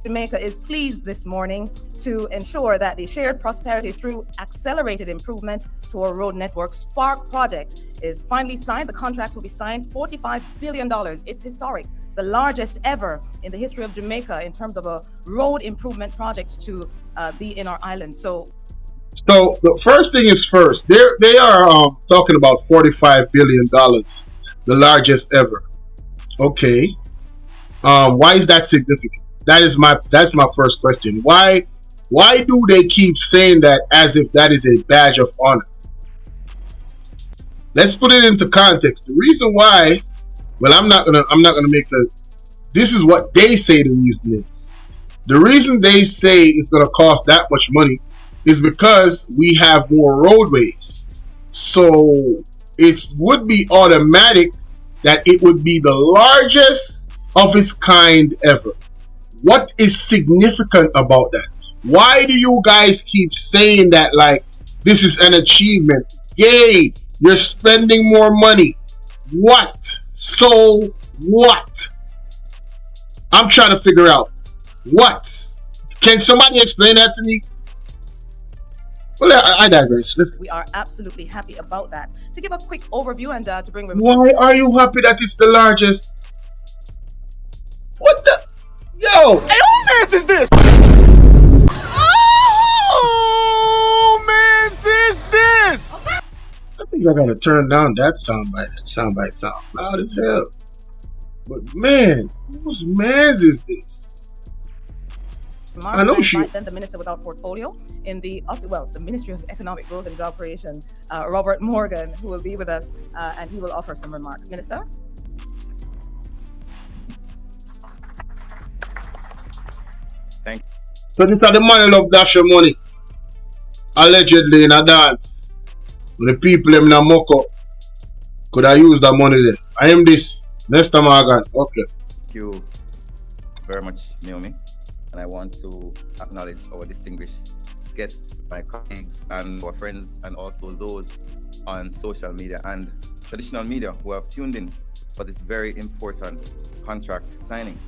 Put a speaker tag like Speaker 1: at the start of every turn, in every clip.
Speaker 1: Jamaica is pleased this morning to ensure that the shared prosperity through accelerated improvement to our road network Spark project is finally signed. The contract will be signed, $45 billion. It's historic, the largest ever in the history of Jamaica in terms of a road improvement project to be in our island. So
Speaker 2: the first thing is first. They are talking about $45 billion, the largest ever. Okay. Why is that significant? That's my first question. Why do they keep saying that as if that is a badge of honor? Let's put it into context. The reason why, well, I'm not gonna make the. This is what they say the reason is. The reason they say it's gonna cost that much money is because we have more roadways. So it would be automatic that it would be the largest of its kind ever. What is significant about that? Why do you guys keep saying that like this is an achievement? Yay, you're spending more money. What? So what? I'm trying to figure out what. Can somebody explain that to me? Well, I digress.
Speaker 1: We are absolutely happy about that. To give a quick overview and to bring.
Speaker 2: Why are you happy that it's the largest? What the? Yo!
Speaker 3: Hey, who mans is this? Oh, mans is this?
Speaker 2: I think I gotta turn down that soundbite. That soundbite sound loud as hell. But man, whose mans is this? I know she.
Speaker 1: Then the minister without portfolio in the Ministry of Economic Growth and Job Creation, Robert Morgan, who will be with us, and he will offer some remarks. Minister.
Speaker 4: Thank you.
Speaker 2: So this is the money love dash your money. Allegedly in a dance. When the people them na muck up, could I use that money there? I am this. Next time again. Okay.
Speaker 4: Thank you very much, Naomi. And I want to acknowledge our distinguished guests, my colleagues and our friends, and also those on social media and traditional media who have tuned in for this very important contract signing.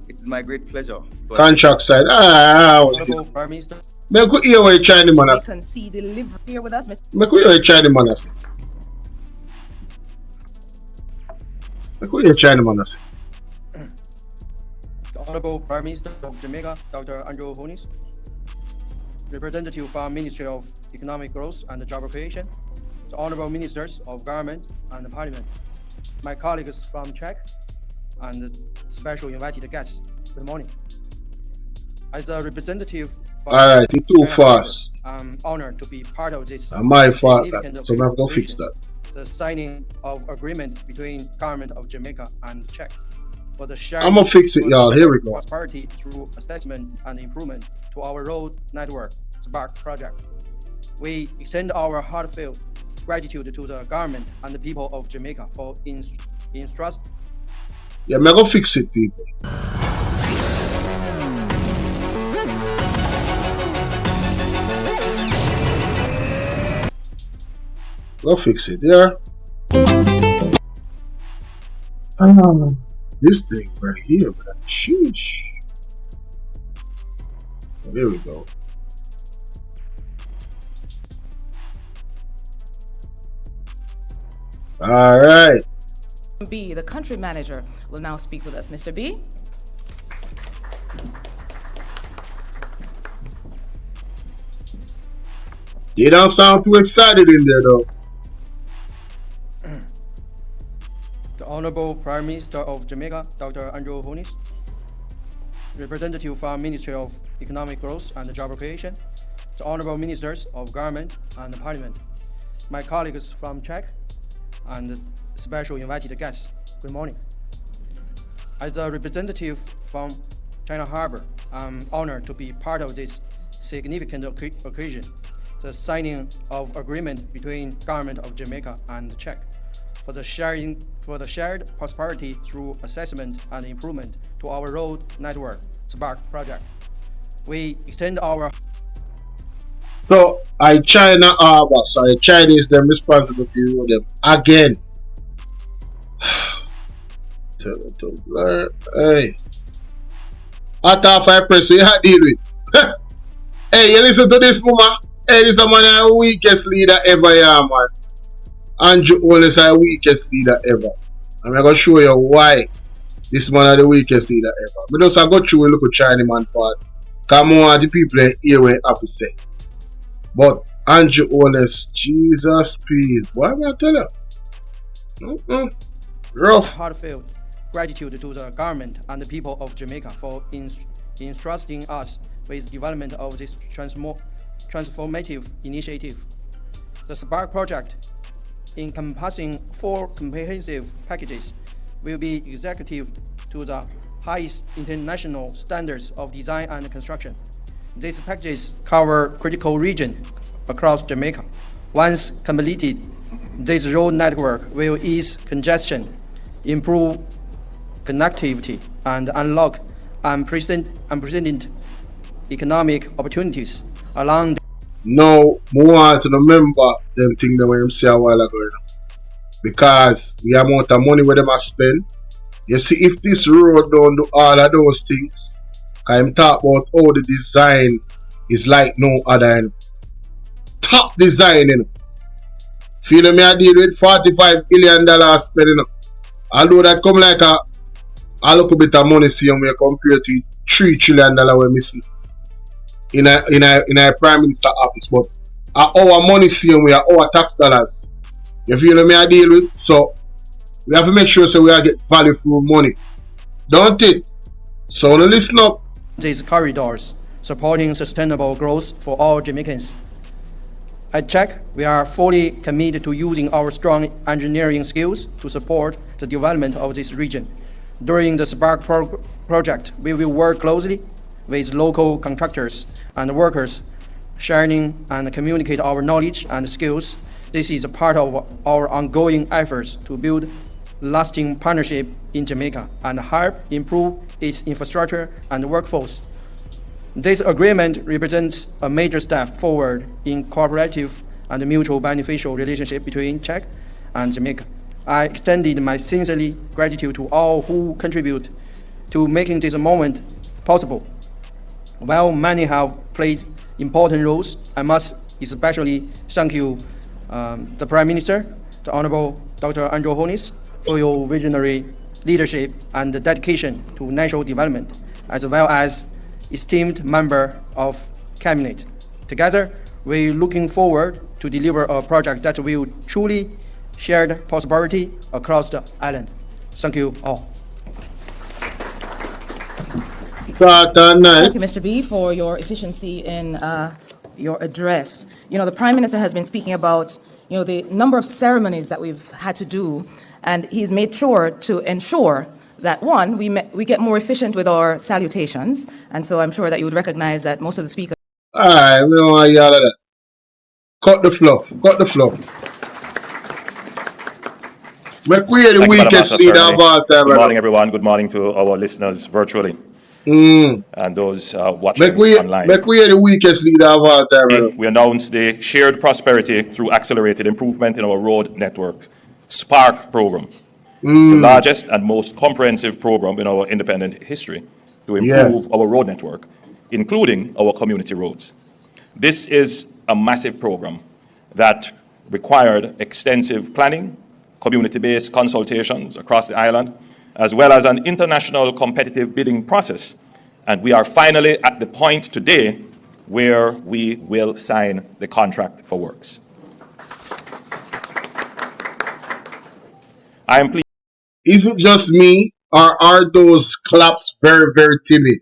Speaker 4: It is my great pleasure.
Speaker 2: Contract side. Me could hear what Chinese man has.
Speaker 1: You can see delivery here with us, Mr.
Speaker 2: Me could hear what Chinese man has. Me could hear Chinese man has.
Speaker 5: The Honorable Prime Minister of Jamaica, Dr. Andrew Honis, Representative from Ministry of Economic Growth and Job Creation, the Honorable Ministers of Government and Parliament, my colleagues from Czech, and special invited guests. Good morning. As a representative from
Speaker 2: Alright, it's too fast.
Speaker 5: I'm honored to be part of this.
Speaker 2: My fault, so I'm going to fix that.
Speaker 5: The signing of agreement between government of Jamaica and Czech for the sharing.
Speaker 2: I'm gonna fix it, y'all. Here we go.
Speaker 5: Prosperity through assessment and improvement to our road network Spark project. We extend our heartfelt gratitude to the government and the people of Jamaica for entrust.
Speaker 2: Yeah, I'm gonna fix it, people. Go fix it, yeah. This thing right here, man. Sheesh. There we go. All right.
Speaker 1: B, the country manager, will now speak with us. Mr. B.
Speaker 2: You don't sound too excited in there, though.
Speaker 5: The Honorable Prime Minister of Jamaica, Dr. Andrew Honis, Representative from Ministry of Economic Growth and Job Creation, the Honorable Ministers of Government and Parliament, my colleagues from Czech, and special invited guests. Good morning. As a representative from China Harbor, I'm honored to be part of this significant occasion, the signing of agreement between government of Jamaica and Czech for the shared prosperity through assessment and improvement to our road network Spark project. We extend our.
Speaker 2: So Chinese them responsible for them again. Tell them to blur. Hey. Hot off I press, so you have to deal with. Hey, you listen to this, mama. Hey, this is man the weakest leader ever, yeah, man. Andrew Holness is the weakest leader ever. I'm going to show you why this man is the weakest leader ever. But just I go through a little Chinese man part. Come on, the people here were happy say. But Andrew Holness, Jesus, please. What am I telling you? Rough.
Speaker 5: Heartfelt gratitude to the government and the people of Jamaica for entrusting us with the development of this transformative initiative. The Spark project, encompassing 4 comprehensive packages, will be executed to the highest international standards of design and construction. These packages cover critical regions across Jamaica. Once completed, this road network will ease congestion, improve connectivity, and unlock unprecedented economic opportunities along the
Speaker 2: Now, I want to remember them thing that we say a while ago. You know? Because the amount of money where them a spend. You see, if this road don't do all of those things, I'm talking about how the design is like no other. You know? Top design, you know. Feel me, I deal with $45 billion spend, you know. Although that come like a little bit of money see when compared to $3 trillion we missing in a prime minister office, but our money see we are our tax dollars. You feel me I deal with? So we have to make sure so we are get value for money. Don't it? So now listen up.
Speaker 5: these corridors, supporting sustainable growth for all Jamaicans. At Check, we are fully committed to using our strong engineering skills to support the development of this region. During the Spark project, we will work closely with local contractors and workers, sharing and communicate our knowledge and skills. This is a part of our ongoing efforts to build lasting partnership in Jamaica and help improve its infrastructure and workforce. This agreement represents a major step forward in cooperative and mutual beneficial relationship between Czech and Jamaica. I extended my sincerely gratitude to all who contribute to making this moment possible. While many have played important roles, I must especially thank you, the Prime Minister, the Honorable Dr. Andrew Holness, for your visionary leadership and dedication to national development, as well as esteemed member of Cabinet. Together, we're looking forward to deliver a project that will truly share prosperity across the island. Thank you all.
Speaker 2: Nice.
Speaker 1: Thank you, Mr. B, for your efficiency in your address. You know, the Prime Minister has been speaking about, you know, the number of ceremonies that we've had to do, and he's made sure to ensure that, one, we get more efficient with our salutations, and so I'm sure that you would recognize that most of the speakers.
Speaker 2: Alright, we don't want y'all of that. Cut the fluff. Cut the fluff. Make we the
Speaker 6: Thank you, Madam
Speaker 2: weakest
Speaker 6: Master
Speaker 2: leader
Speaker 6: Ceremony.
Speaker 2: of all time.
Speaker 6: Good morning, everyone. Good morning to our listeners virtually
Speaker 2: Mm.
Speaker 6: and those watching
Speaker 2: Make we
Speaker 6: online.
Speaker 2: the weakest leader of all time.
Speaker 6: We announced the Shared Prosperity through Accelerated Improvement in our Road Network SPARK program, the largest and most comprehensive program in our independent history to improve our road network, including our community roads. This is a massive program that required extensive planning, community-based consultations across the island, as well as an international competitive bidding process. And we are finally at the point today where we will sign the contract for works. I am pleased.
Speaker 2: Is it just me, or are those claps very, very timid?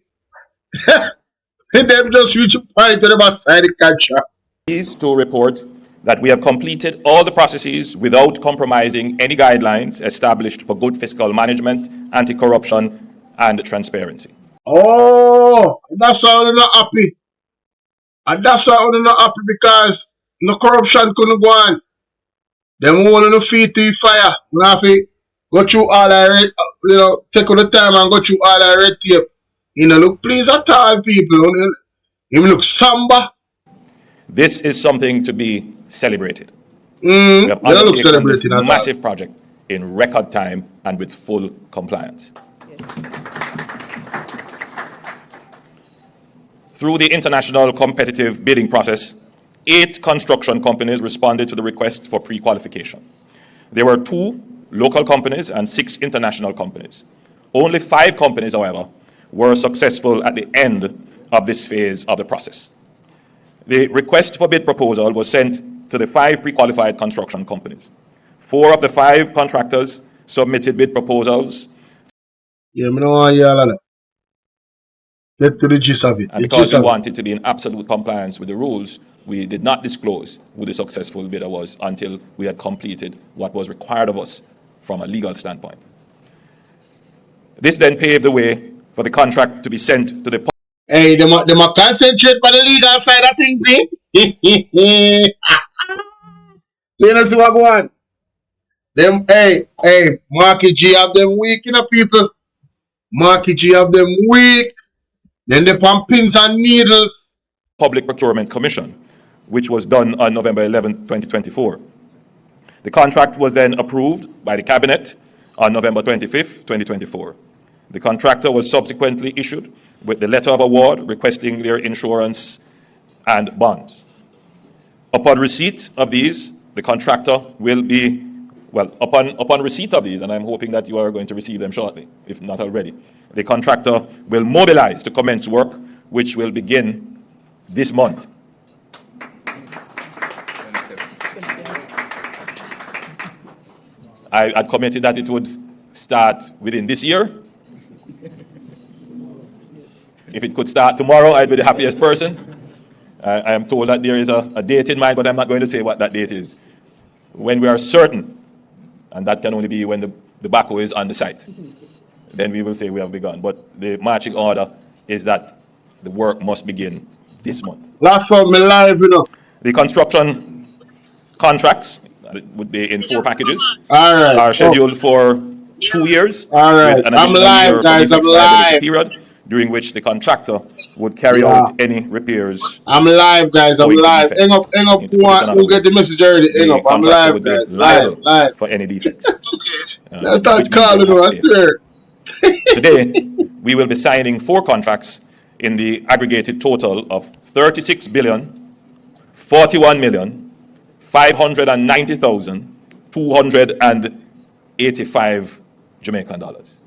Speaker 2: And them just reach a point to them side the contract.
Speaker 6: Pleased to report that we have completed all the processes without compromising any guidelines established for good fiscal management, anti-corruption, and transparency.
Speaker 2: Oh, that's why we're not happy. And that's why we're not happy, because no corruption couldn't go on. Them won't no feet to the fire. We have to go through all the take all the time and go through all the red tape. Look please at all people. Him look somber.
Speaker 6: This is something to be celebrated. We have
Speaker 2: They don't look
Speaker 6: undertaken this
Speaker 2: celebrating at all.
Speaker 6: massive project in record time and with full compliance. Through the international competitive bidding process, 8 construction companies responded to the request for pre-qualification. There were 2 local companies and 6 international companies. Only 5 companies, however, were successful at the end of this phase of the process. The request for bid proposal was sent to the 5 pre-qualified construction companies. 4 of the 5 contractors submitted bid proposals.
Speaker 2: Yeah, I don't want to hear all of that. Get to the gist of it.
Speaker 6: And because we wanted to be in absolute compliance with the rules, we did not disclose who the successful bidder was until we had completed what was required of us from a legal standpoint. This then paved the way for the contract to be sent to the
Speaker 2: Hey, they might concentrate on the legal side of things, see? So you know see what go on? Them, hey, Marky G have them weak, you know, people. Marky G have them weak. Then they pump pins and needles.
Speaker 6: Public Procurement Commission, which was done on November 11, 2024. The contract was then approved by the Cabinet on November 25, 2024. The contractor was subsequently issued with the letter of award requesting their insurance and bonds. Upon receipt of these, the contractor will be, well, upon receipt of these, and I'm hoping that you are going to receive them shortly, if not already, the contractor will mobilize to commence work, which will begin this month. I had committed that it would start within this year. If it could start tomorrow, I'd be the happiest person. I am told that there is a date in mind, but I'm not going to say what that date is. When we are certain, and that can only be when the backhoe is on the site, then we will say we have begun. But the marching order is that the work must begin this month.
Speaker 2: Last one, me live, you know.
Speaker 6: The construction contracts would be in 4 packages.
Speaker 2: All right.
Speaker 6: Are scheduled for 2 years.
Speaker 2: All right.
Speaker 6: With an
Speaker 2: I'm
Speaker 6: additional
Speaker 2: live,
Speaker 6: year
Speaker 2: guys.
Speaker 6: for
Speaker 2: I'm
Speaker 6: the liability
Speaker 2: live.
Speaker 6: period, during which the contractor would carry out any repairs.
Speaker 2: I'm live, guys. I'm
Speaker 6: Going to
Speaker 2: live.
Speaker 6: defect.
Speaker 2: Hang up.
Speaker 6: Need to put it
Speaker 2: Who
Speaker 6: another
Speaker 2: get the message already? Hang
Speaker 6: The
Speaker 2: up. I'm
Speaker 6: contractor
Speaker 2: live,
Speaker 6: would be
Speaker 2: guys.
Speaker 6: liable
Speaker 2: Live.
Speaker 6: for any defect.
Speaker 2: Let's start
Speaker 6: which means
Speaker 2: calling
Speaker 6: they'll
Speaker 2: them, I
Speaker 6: have to pay.
Speaker 2: swear.
Speaker 6: Today, we will be signing 4 contracts in the aggregated total of 36 billion, 41 million, 590,000, 285 Jamaican dollars.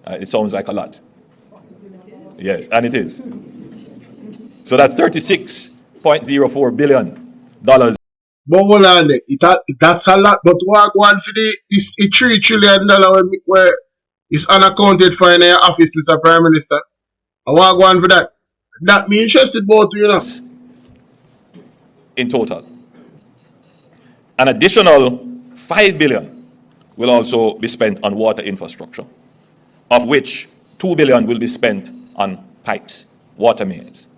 Speaker 6: It sounds like a lot. Yes, and it is. So that's $36.04 billion.
Speaker 2: But hold on there. That's a lot. But what one for this $3 trillion where it's unaccounted for in your office, Mr. Prime Minister? I want one for that. That me interested both, you know.
Speaker 6: In total. An additional 5 billion will also be spent on water infrastructure, of which 2 billion will be spent on pipes, water mains.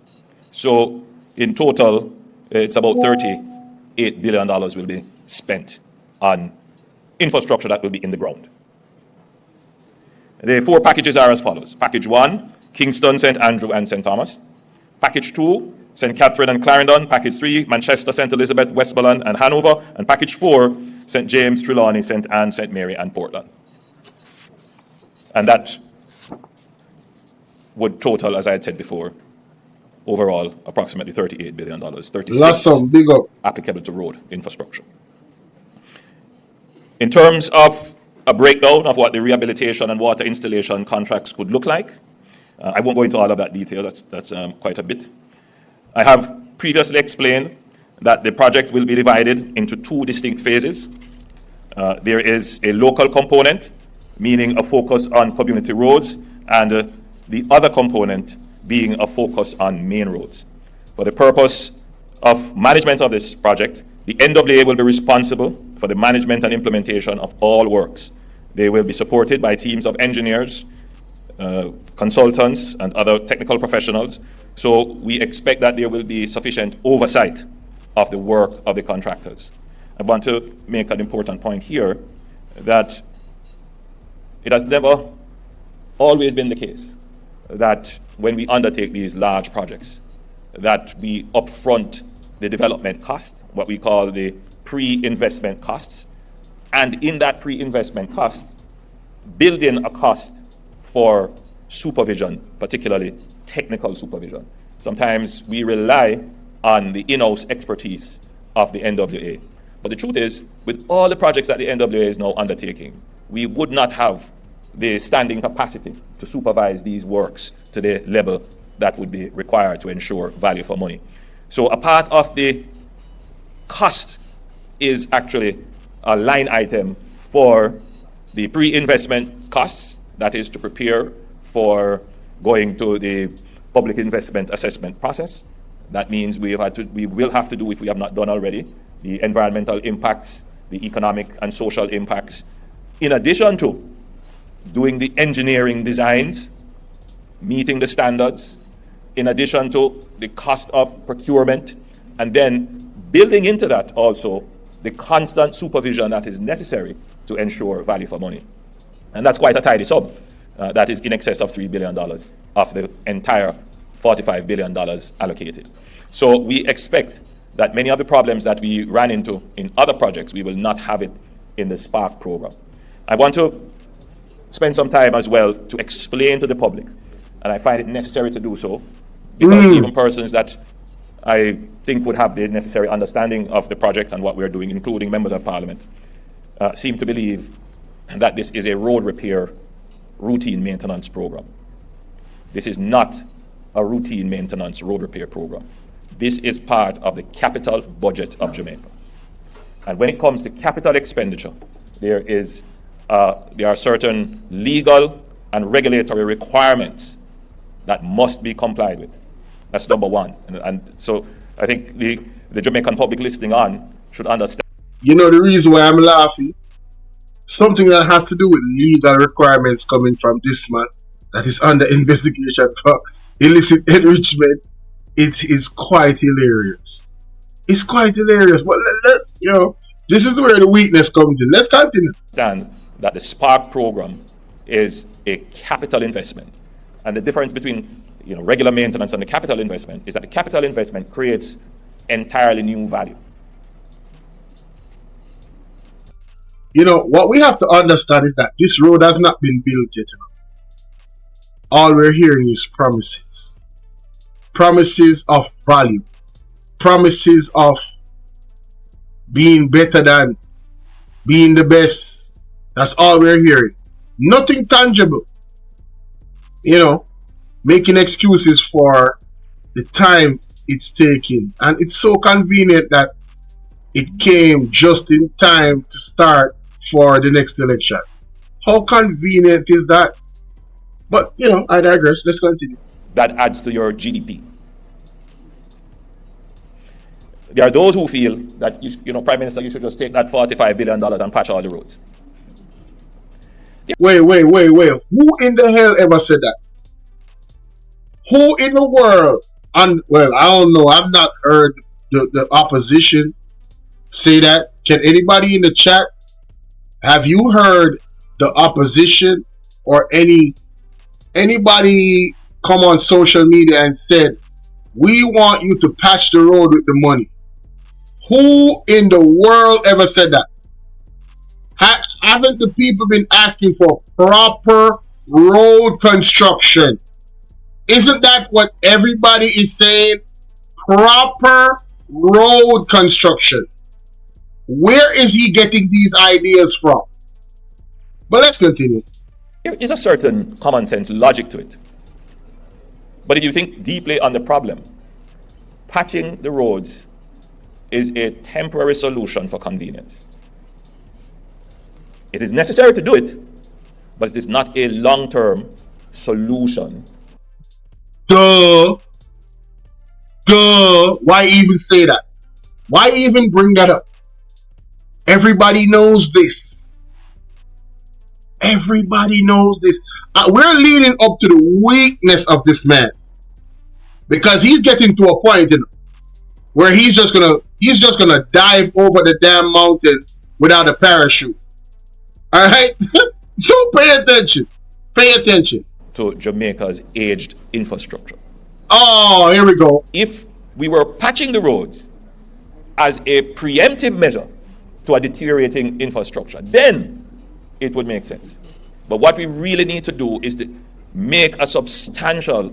Speaker 6: So in total, it's about $38 billion will be spent on infrastructure that will be in the ground. The 4 packages are as follows. Package 1, Kingston, St. Andrew, and St. Thomas. Package 2, St. Catherine and Clarendon. Package 3, Manchester, St. Elizabeth, Westmoreland, and Hanover. And Package 4, St. James, Trelawney, St. Anne, St. Mary, and Portland. And that would total, as I had said before, overall approximately $38 billion. 36
Speaker 2: Last some, big up.
Speaker 6: applicable to road infrastructure. In terms of a breakdown of what the rehabilitation and water installation contracts could look like, I won't go into all of that detail, that's quite a bit. I have previously explained that the project will be divided into 2 distinct phases. There is a local component, meaning a focus on community roads, and the other component being a focus on main roads. For the purpose of management of this project, the NWA will be responsible for the management and implementation of all works. They will be supported by teams of engineers, consultants, and other technical professionals. So we expect that there will be sufficient oversight of the work of the contractors. I want to make an important point here that it has never always been the case that when we undertake these large projects, that we upfront the development cost, what we call the pre-investment costs, and in that pre-investment cost, build in a cost for supervision, particularly technical supervision. Sometimes we rely on the in-house expertise of the NWA. But the truth is, with all the projects that the NWA is now undertaking, we would not have the standing capacity to supervise these works to the level that would be required to ensure value for money. So a part of the cost is actually a line item for the pre-investment costs, that is to prepare for going to the public investment assessment process. That means we will have to do, if we have not done already, the environmental impacts, the economic and social impacts, in addition to doing the engineering designs, meeting the standards, in addition to the cost of procurement, and then building into that also the constant supervision that is necessary to ensure value for money. And that's quite a tidy sum. That is in excess of $3 billion of the entire $45 billion allocated. So we expect that many of the problems that we ran into in other projects, we will not have it in the Spark program. I want to spend some time as well to explain to the public, and I find it necessary to do so, because even persons that I think would have the necessary understanding of the project and what we're doing, including members of parliament, seem to believe that this is a road repair routine maintenance program. This is not a routine maintenance road repair program. This is part of the capital budget of Jamaica. And when it comes to capital expenditure, there are certain legal and regulatory requirements that must be complied with. That's number one. And so I think the Jamaican public listening on should understand.
Speaker 2: You know the reason why I'm laughing? Something that has to do with legal requirements coming from this man that is under investigation for illicit enrichment. It is quite hilarious. It's quite hilarious. But this is where the weakness comes in. Let's continue.
Speaker 6: Understand that the Spark program is a capital investment. And the difference between regular maintenance and the capital investment is that the capital investment creates entirely new value.
Speaker 2: What we have to understand is that this road has not been built yet. All we're hearing is promises. Promises of value. Promises of being better than, being the best. That's all we're hearing. Nothing tangible. Making excuses for the time it's taking. And it's so convenient that it came just in time to start for the next election. How convenient is that? But, I digress. Let's continue.
Speaker 6: That adds to your GDP. There are those who feel that, Prime Minister, you should just take that $45 billion and patch all the roads.
Speaker 2: Wait. Who in the hell ever said that? Who in the world? And, well, I don't know. I've not heard the opposition say that. Can anybody in the chat, have you heard the opposition or anybody come on social media and said, we want you to patch the road with the money? Who in the world ever said that? Haven't the people been asking for proper road construction? Isn't that what everybody is saying? Proper road construction. Where is he getting these ideas from? But let's continue.
Speaker 6: There is a certain common sense logic to it. But if you think deeply on the problem, patching the roads is a temporary solution for convenience. It is necessary to do it, but it is not a long-term solution.
Speaker 2: Duh. Why even say that? Why even bring that up? Everybody knows this. Everybody knows this. We're leading up to the weakness of this man, because he's getting to a point where he's just gonna dive over the damn mountain without a parachute. All right. So pay attention. Pay attention
Speaker 6: to Jamaica's aged infrastructure.
Speaker 2: Oh, here we go.
Speaker 6: If we were patching the roads as a preemptive measure to a deteriorating infrastructure, then it would make sense. But what we really need to do is to make a substantial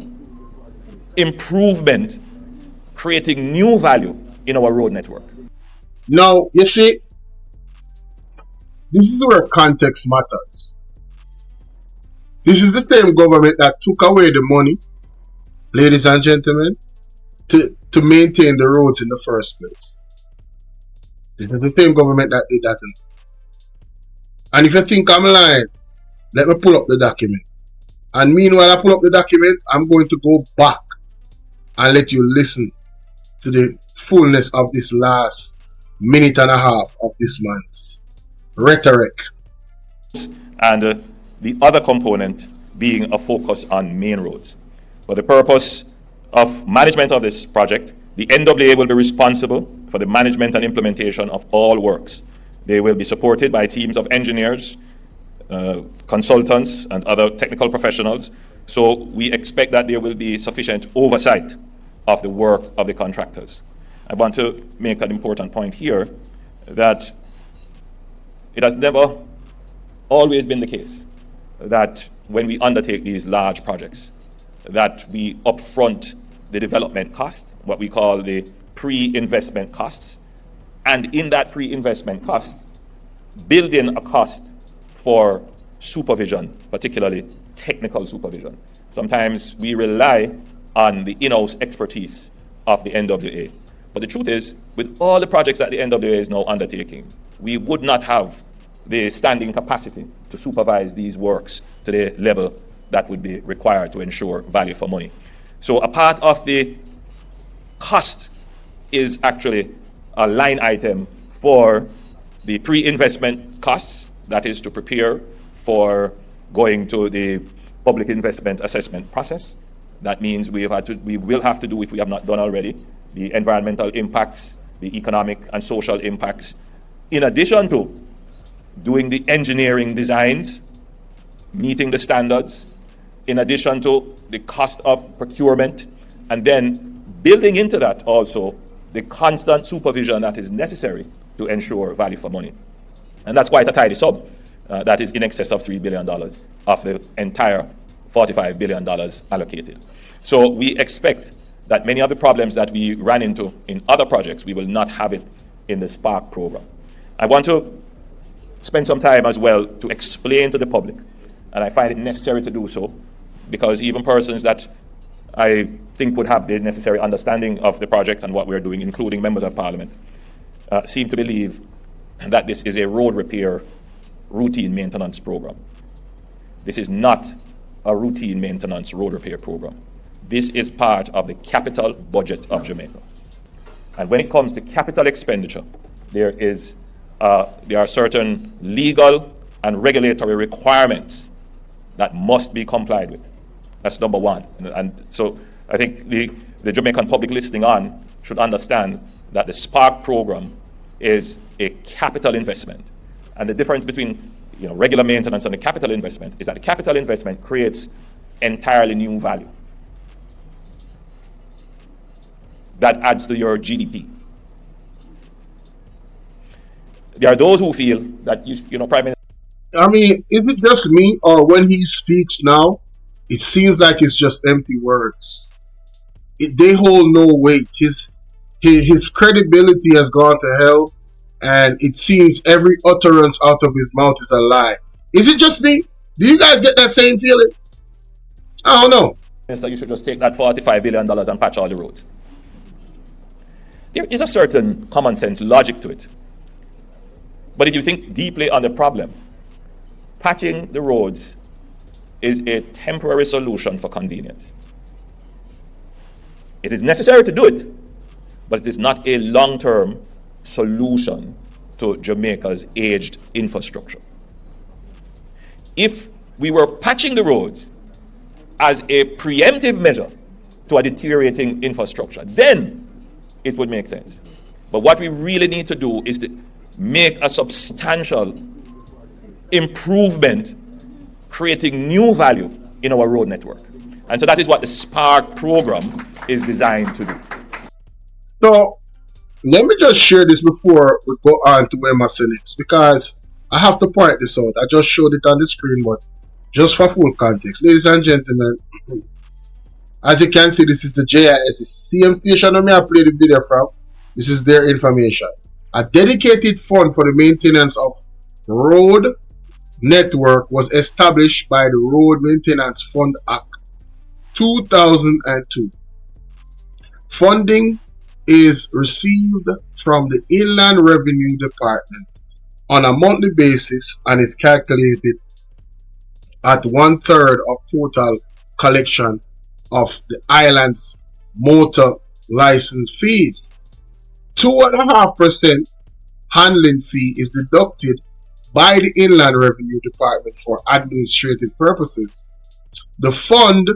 Speaker 6: improvement, creating new value in our road network.
Speaker 2: Now, you see, this is where context matters. This is the same government that took away the money, ladies and gentlemen, to maintain the roads in the first place. This is the same government that did that. And if you think I'm lying, let me pull up the document. And meanwhile, I pull up the document, I'm going to go back and let you listen to the fullness of this last minute and a half of this man's rhetoric.
Speaker 6: And the other component being a focus on main roads. For the purpose of management of this project, the NWA will be responsible for the management and implementation of all works. They will be supported by teams of engineers, consultants, and other technical professionals. So we expect that there will be sufficient oversight of the work of the contractors. I want to make an important point here that it has never always been the case that when we undertake these large projects, that we upfront the development cost, what we call the pre-investment costs, and in that pre-investment cost, build in a cost for supervision, particularly technical supervision. Sometimes we rely on the in-house expertise of the NWA. But the truth is, with all the projects that the NWA is now undertaking, we would not have the standing capacity to supervise these works to the level that would be required to ensure value for money. So a part of the cost is actually a line item for the pre-investment costs, that is to prepare for going to the public investment assessment process. That means we will have to do, if we have not done already, the environmental impacts, the economic and social impacts, in addition to doing the engineering designs, meeting the standards, in addition to the cost of procurement, and then building into that also the constant supervision that is necessary to ensure value for money. And that's quite a tidy sum. That is in excess of $3 billion of the entire $45 billion allocated. So we expect that many of the problems that we ran into in other projects, we will not have it in the Spark program. I want to spend some time as well to explain to the public, and I find it necessary to do so, because even persons that I think would have the necessary understanding of the project and what we're doing, including members of parliament, seem to believe that this is a road repair routine maintenance program. This is not a routine maintenance road repair program. This is part of the capital budget of Jamaica. And when it comes to capital expenditure, there are certain legal and regulatory requirements that must be complied with. That's number one. And so I think the Jamaican public listening on should understand that the Spark program is a capital investment. And the difference between regular maintenance and the capital investment is that the capital investment creates entirely new value that adds to your GDP. There are those who feel that Prime Minister.
Speaker 2: I mean, is it just me, or when he speaks now, it seems like it's just empty words? They hold no weight. His credibility has gone to hell, and it seems every utterance out of his mouth is a lie. Is it just me? Do you guys get that same feeling? I don't know.
Speaker 6: So you should just take that $45 billion and patch all the roads. There is a certain common sense logic to it. But if you think deeply on the problem, patching the roads is a temporary solution for convenience. It is necessary to do it, but it is not a long-term solution to Jamaica's aged infrastructure. If we were patching the roads as a preemptive measure to a deteriorating infrastructure, then it would make sense. But what we really need to do is to make a substantial improvement, creating new value in our road network. And so that is what the Spark program is designed to do.
Speaker 2: So let me just share this before we go on to where my next, because I have to point this out. I just showed it on the screen, but just for full context. Ladies and gentlemen, As you can see, this is the JIS. It's the same station where I played the video from. This is their information. A dedicated fund for the maintenance of road network was established by the Road Maintenance Fund Act 2002. Funding is received from the Inland Revenue Department on a monthly basis and is calculated at 1/3 of total collection of the island's motor license fees. 2.5% handling fee is deducted by the Inland Revenue Department for administrative purposes. The fund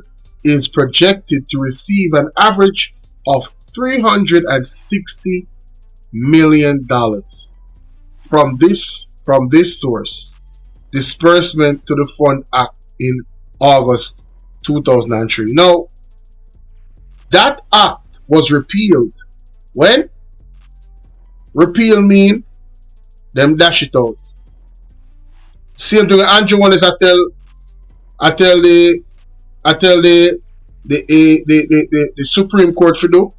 Speaker 2: is projected to receive an average of $360 million from this source. Disbursement to the Fund Act in August 2003. Now, that act was repealed. When? Repeal mean them dash it out. Same thing Andrew one is I tell the Supreme Court to do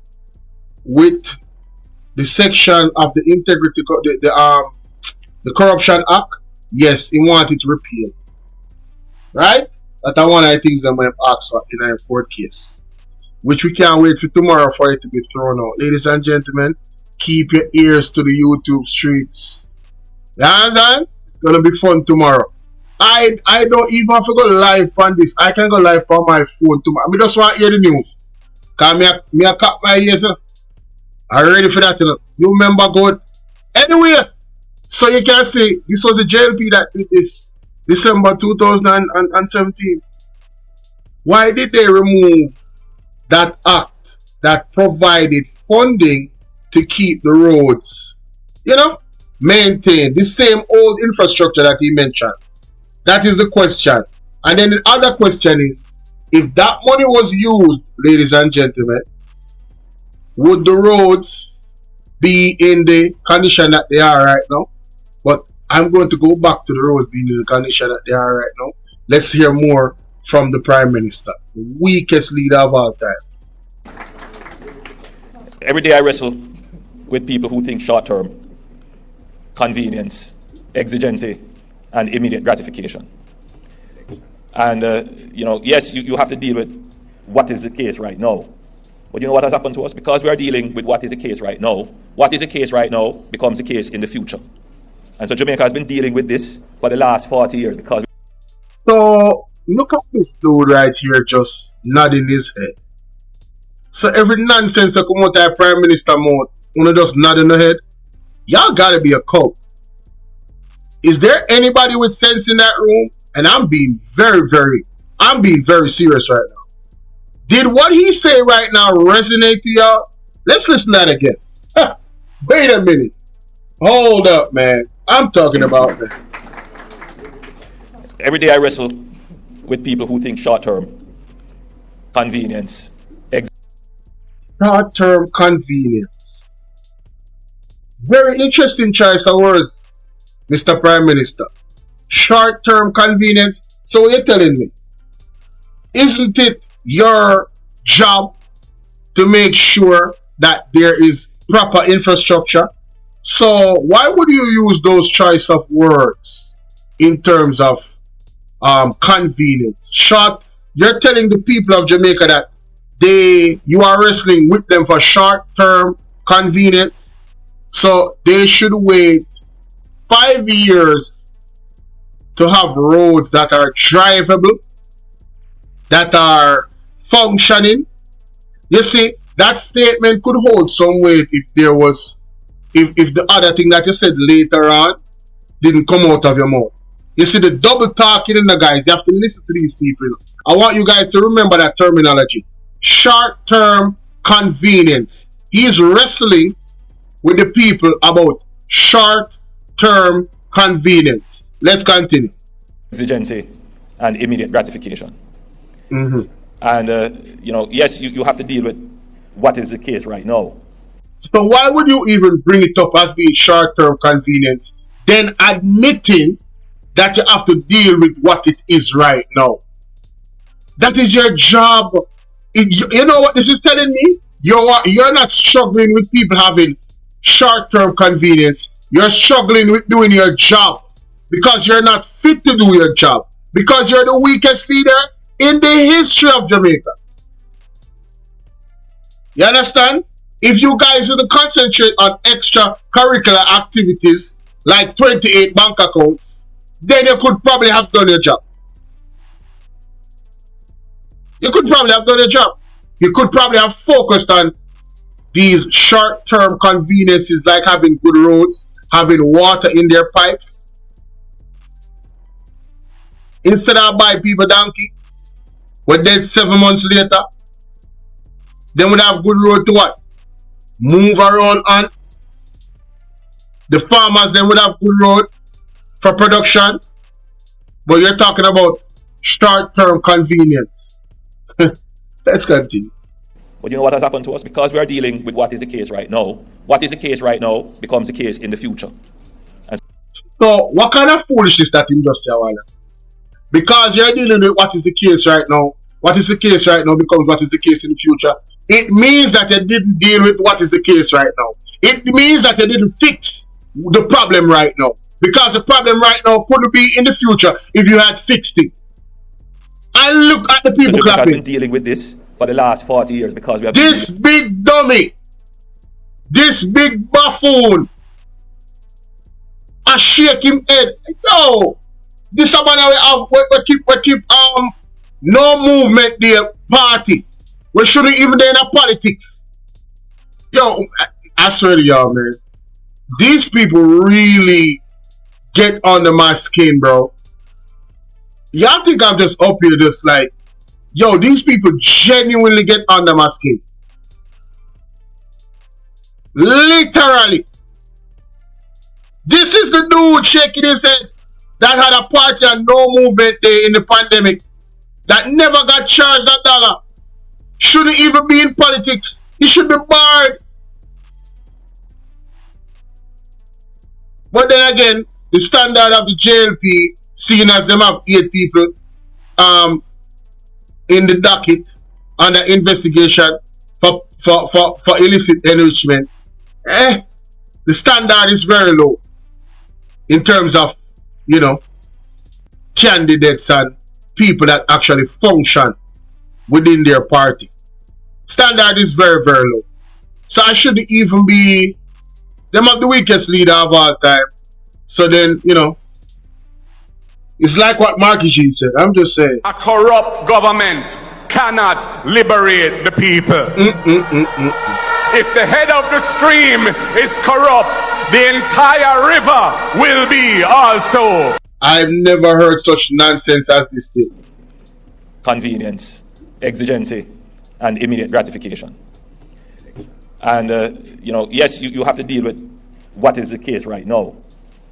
Speaker 2: with the section of the integrity the Corruption Act. Yes, he wanted to repeal. Right? That's one of the things that I have asked for in a court case, which we can't wait for tomorrow for it to be thrown out. Ladies and gentlemen, keep your ears to the YouTube streets. You understand? It's gonna be fun tomorrow. I don't even have to go live on this. I can go live on my phone tomorrow. I just want to hear the news. Cause me a cut my ears. I'm ready for that. You remember good. Anyway, so you can see this was the JLP that did this December 2017. Why did they remove that act that provided funding to keep the roads, maintained? The same old infrastructure that he mentioned. That is the question. And then the other question is, if that money was used, ladies and gentlemen, would the roads be in the condition that they are right now? But I'm going to go back to the roads being in the condition that they are right now. Let's hear more from the Prime Minister, the weakest leader of all time.
Speaker 6: Every day I wrestle with people who think short-term, convenience, exigency, and immediate gratification. And, yes, you have to deal with what is the case right now. But you know what has happened to us? Because we are dealing with what is the case right now, what is the case right now becomes the case in the future. And so Jamaica has been dealing with this for the last 40 years because...
Speaker 2: So, look at this dude right here just nodding his head. So every nonsense that come out of Prime Minister mode, when they just nodding the head, y'all gotta be a cult. Is there anybody with sense in that room? And I'm being very serious right now. Did what he say right now resonate to y'all? Let's listen to that again. Wait a minute. Hold up, man. I'm talking about that.
Speaker 6: Every day I wrestle with people who think short-term, convenience.
Speaker 2: Short-term convenience. Very interesting choice of words, Mr. Prime Minister. Short-term convenience. So what you're telling me, isn't it your job to make sure that there is proper infrastructure? So why would you use those choice of words in terms of convenience? You're telling the people of Jamaica that you are wrestling with them for short-term convenience. So they should wait 5 years to have roads that are drivable, that are functioning. You see, that statement could hold some weight if there was, if the other thing that you said later on didn't come out of your mouth. You see, the double talking in the guys, you have to listen to these people. I want you guys to remember that terminology. Short-term convenience. He's wrestling with the people about short-term convenience. Let's continue.
Speaker 6: Exigency and immediate gratification.
Speaker 2: Mm-hmm.
Speaker 6: And, yes, you have to deal with what is the case right now.
Speaker 2: So why would you even bring it up as being short-term convenience, then admitting that you have to deal with what it is right now? That is your job. You know what this is telling me? You're not struggling with people having short-term convenience. You're struggling with doing your job because you're not fit to do your job, because you're the weakest leader in the history of Jamaica. You understand? If you guys would concentrate on extracurricular activities like 28 bank accounts, then you could probably have done your job. You could probably have done your job. You could probably have focused on these short-term conveniences like having good roads, having water in their pipes. Instead of buy people donkey, we're dead 7 months later. Then we'd have good road to what? Move around on. The farmers then would have good road for production. But you're talking about short-term convenience. Let's continue.
Speaker 6: But you know what has happened to us? Because we are dealing with what is the case right now. What is the case right now becomes the case in the future.
Speaker 2: So what kind of foolishness that you just say, Wala? Because you're dealing with what is the case right now. What is the case right now becomes what is the case in the future. It means that you didn't deal with what is the case right now. It means that you didn't fix the problem right now. Because the problem right now couldn't be in the future if you had fixed it. And look at the people clapping.
Speaker 6: We've been dealing with this for the last 40 years because we have
Speaker 2: this big dummy, this big buffoon, I shake him head. Yo, this about we keep no movement there party. We shouldn't even be in a politics. Yo, I swear to y'all, man, these people really get under my skin, bro. Y'all think I'm just up here just like, yo, these people genuinely get under my skin. Literally. This is the dude shaking his head that had a party and no movement day in the pandemic, that never got charged $1. Shouldn't even be in politics. He should be barred. But then again, the standard of the JLP, seeing as them have 8 people in the docket under investigation for illicit enrichment, the standard is very low in terms of, you know, candidates and people that actually function within their party. Standard is very, very low. So I shouldn't even be them of the weakest leader of all time. So then, you know, it's like what Marky G said. I'm just saying.
Speaker 3: A corrupt government cannot liberate the people. If the head of the stream is corrupt, the entire river will be also.
Speaker 2: I've never heard such nonsense as this thing.
Speaker 6: Convenience, exigency, and immediate gratification. And, you know, yes, you have to deal with what is the case right now.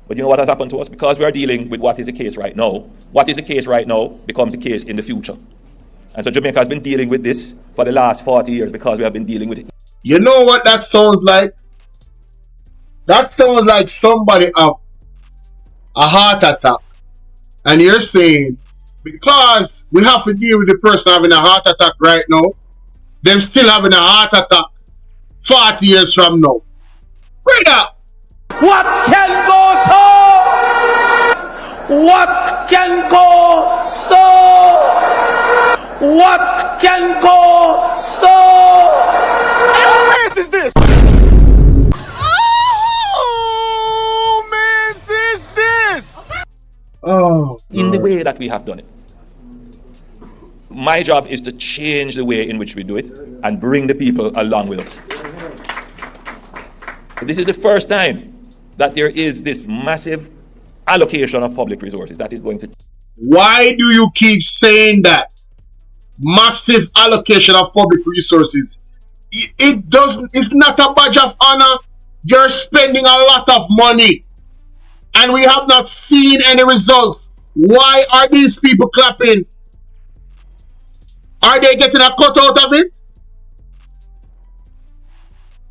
Speaker 6: But you know what has happened to us? Because we are dealing with what is the case right now, what is the case right now becomes the case in the future. And so Jamaica has been dealing with this for the last 40 years because we have been dealing with it.
Speaker 2: You know what that sounds like? That sounds like somebody have a heart attack. And you're saying, because we have to deal with the person having a heart attack right now, them still having a heart attack 40 years from now. Brother!
Speaker 7: What can go so? What can go so? What can go so?
Speaker 3: What is this? Oh, man, is this?
Speaker 2: Oh,
Speaker 6: in the way that we have done it. My job is to change the way in which we do it and bring the people along with us. So this is the first time that there is this massive allocation of public resources that is going to...
Speaker 2: Why do you keep saying that? Massive allocation of public resources. It doesn't, it's not a badge of honor. You're spending a lot of money and we have not seen any results. Why are these people clapping? Are they getting a cut out of it?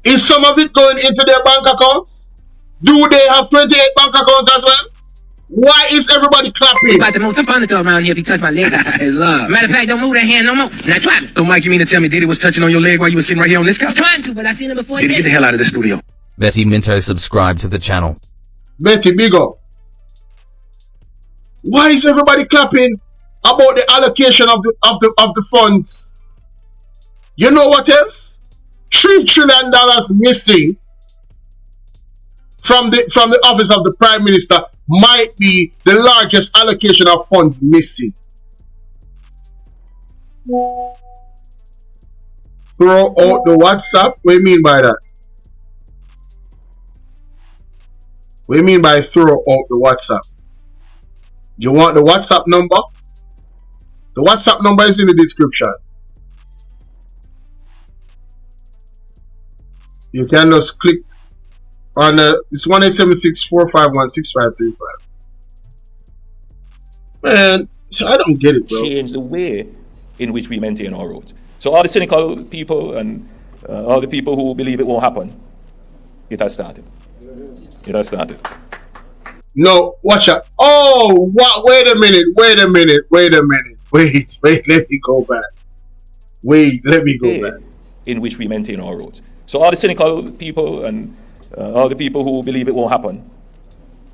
Speaker 2: Is some of it going into their bank accounts? Do they have 28 bank accounts as well? Why is everybody clapping?
Speaker 8: About the most abundant around here if he touch my leg. It's love. Matter of fact, don't move that hand no more. Now try me. So Mike, you mean to tell me Diddy was touching on your leg while you were sitting right here on this couch? Trying to, but I seen him before. Diddy, get the hell out of the studio.
Speaker 9: Betty Minto, subscribe to the channel.
Speaker 2: Betty, big up. Why is everybody clapping about the allocation of the funds? You know what else? $3 trillion missing from the office of the Prime Minister might be the largest allocation of funds missing. Throw out the WhatsApp? What do you mean by that? What do you mean by throw out the WhatsApp? You want the WhatsApp number? The WhatsApp number is in the description. You can just click on it's 1-876-451-6535. Man, I don't get it, bro.
Speaker 6: Change the way in which we maintain our roads. So all the cynical people and all the people who believe it won't happen, it has started. It has started.
Speaker 2: No, watch out. Oh, what? Wait a minute. Wait, let me go back.
Speaker 6: In which we maintain our roads. So all the cynical people and all the people who believe it won't happen,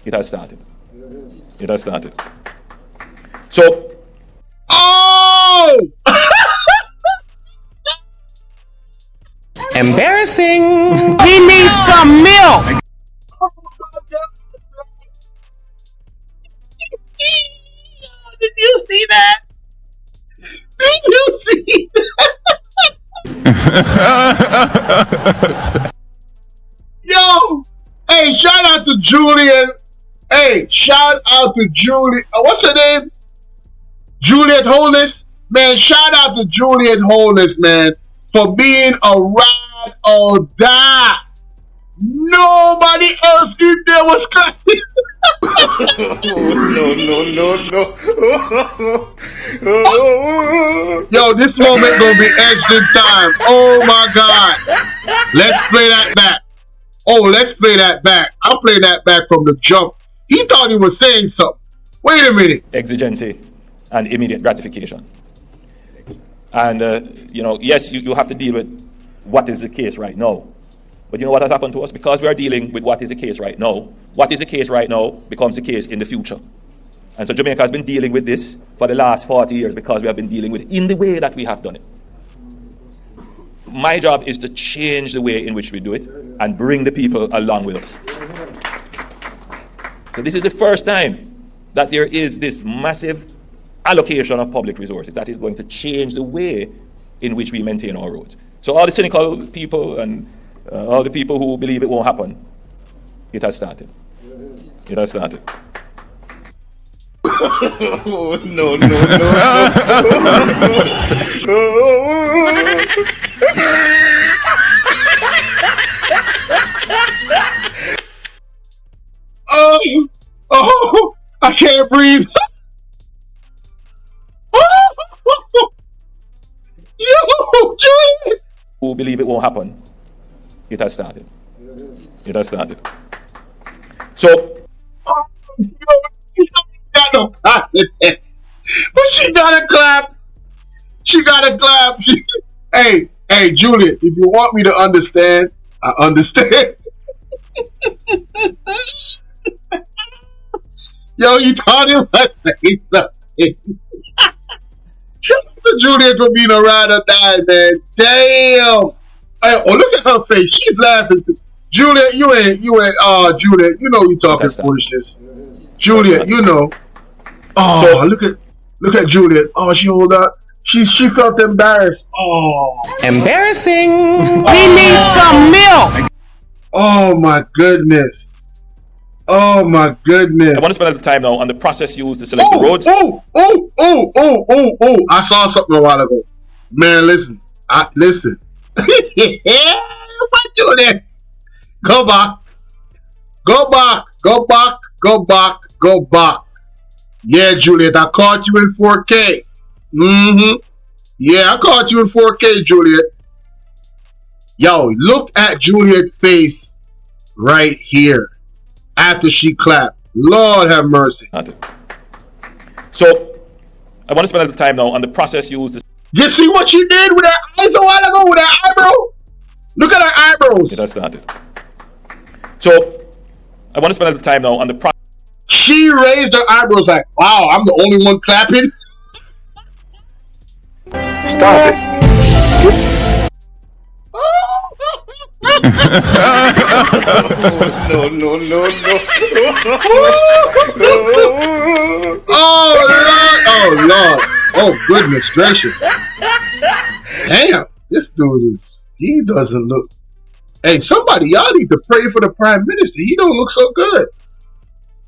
Speaker 6: it has started. It has started. So.
Speaker 2: Oh!
Speaker 7: Embarrassing. He needs some milk.
Speaker 2: Did you see that? Did you see that? Yo! Hey, shout out to Julian. Hey, shout out to Julie. What's her name? Juliet Holness. Man, shout out to Juliet Holness, man, for being a ride or die. Nobody else in there was clapping.
Speaker 4: No.
Speaker 2: Yo, this moment gonna be edged in time. Oh my God. Let's play that back. Oh, let's play that back. I'll play that back from the jump. He thought he was saying something. Wait a minute.
Speaker 6: Exigency and immediate gratification. And, yes, you have to deal with what is the case right now. But you know what has happened to us? Because we are dealing with what is the case right now, what is the case right now becomes the case in the future. And so Jamaica has been dealing with this for the last 40 years because we have been dealing with it in the way that we have done it. My job is to change the way in which we do it and bring the people along with us. So this is the first time that there is this massive allocation of public resources that is going to change the way in which we maintain our roads. So all the cynical people and all the people who believe it won't happen, it has started. It has started.
Speaker 4: No.
Speaker 2: Oh, I can't breathe. Yo, Julian.
Speaker 6: Who believe it won't happen, it has started. It has started. So,
Speaker 2: She got no confidence. But she gotta clap. She gotta clap. Hey, Juliet, if you want me to understand, I understand. Yo, you thought it was saying something. Juliet for being a ride or die, man. Damn. Hey, oh, look at her face. She's laughing. Juliet, you ain't, Juliet, you know you talking foolishness. Juliet, you know. Oh, so, look at Juliet. Oh, she hold up. She felt embarrassed. Oh.
Speaker 7: Embarrassing. He needs some milk.
Speaker 2: Oh my goodness. Oh my goodness.
Speaker 6: I want to spend a little time now on the process used to select the roads.
Speaker 2: Oh. I saw something a while ago. Man, listen. Listen. What do that? Go back. Yeah, Juliet, I caught you in 4K. Yeah, I caught you in 4K, Juliet. Yo, look at Juliet's face right here after she clapped. Lord have mercy.
Speaker 6: So, I want to spend a little time now on the process used to...
Speaker 2: You see what she did with her eyes a while ago with her eyebrow? Look at her eyebrows.
Speaker 6: It has started. So, I want to spend a little time now on the process.
Speaker 2: She raised her eyebrows like, wow, I'm the only one clapping.
Speaker 3: Stop it.
Speaker 2: No. Oh, Lord. Oh, goodness gracious. Damn, this dude he doesn't look. Hey, somebody, y'all need to pray for the Prime Minister. He don't look so good.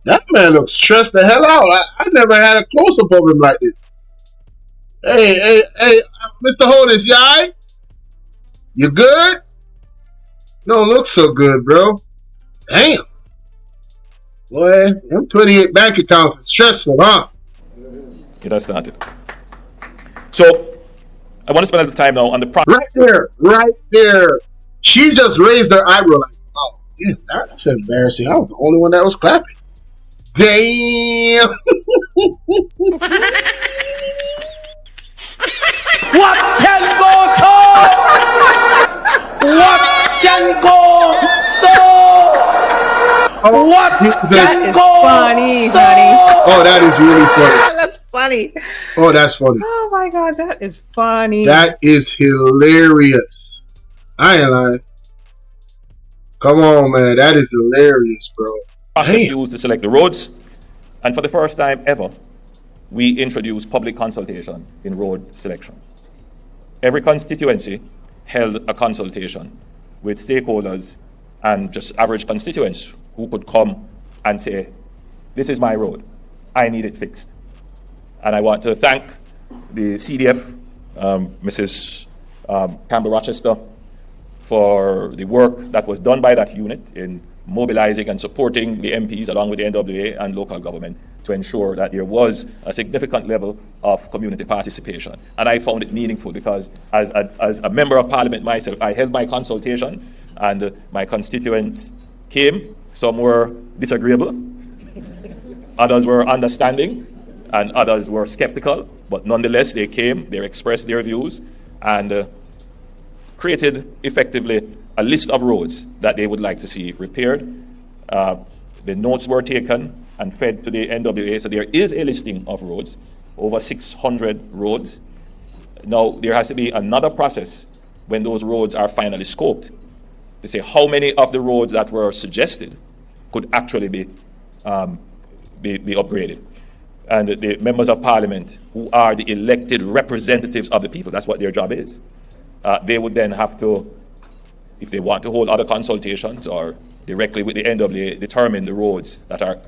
Speaker 2: That man looks stressed the hell out. I never had a close-up of him like this. Hey, Mr. Holness, you alright? You good? Don't look so good, bro. Damn. Boy, them 28 bank accounts is stressful, huh?
Speaker 6: It has started. So, I want to spend a little time now on the process.
Speaker 2: Right there. She just raised her eyebrow like, oh, yeah, that's embarrassing. I was the only one that was clapping. Damn.
Speaker 7: What can go so? What can go so? What
Speaker 1: That is funny, honey.
Speaker 2: Oh, that is really funny.
Speaker 1: That's funny.
Speaker 2: Oh, that's funny.
Speaker 1: Oh my God, that is funny.
Speaker 2: That is hilarious. I ain't lying. Come on, man. That is hilarious, bro.
Speaker 6: Process used to select the roads. And for the first time ever, we introduced public consultation in road selection. Every constituency held a consultation with stakeholders and just average constituents who could come and say, this is my road. I need it fixed. And I want to thank the CDF, Mrs. Campbell Rochester, for the work that was done by that unit in mobilizing and supporting the MPs along with the NWA and local government to ensure that there was a significant level of community participation. And I found it meaningful because as a member of parliament myself, I held my consultation and my constituents came. Some were disagreeable, others were understanding, and others were skeptical, but nonetheless they came, they expressed their views, and created effectively a list of roads that they would like to see repaired. The notes were taken and fed to the NWA, so there is a listing of roads, over 600 roads. Now, there has to be another process when those roads are finally scoped to say how many of the roads that were suggested could actually be upgraded. And the members of parliament, who are the elected representatives of the people, that's what their job is. They would then have to, if they want to hold other consultations or directly with the NWA, determine the roads that are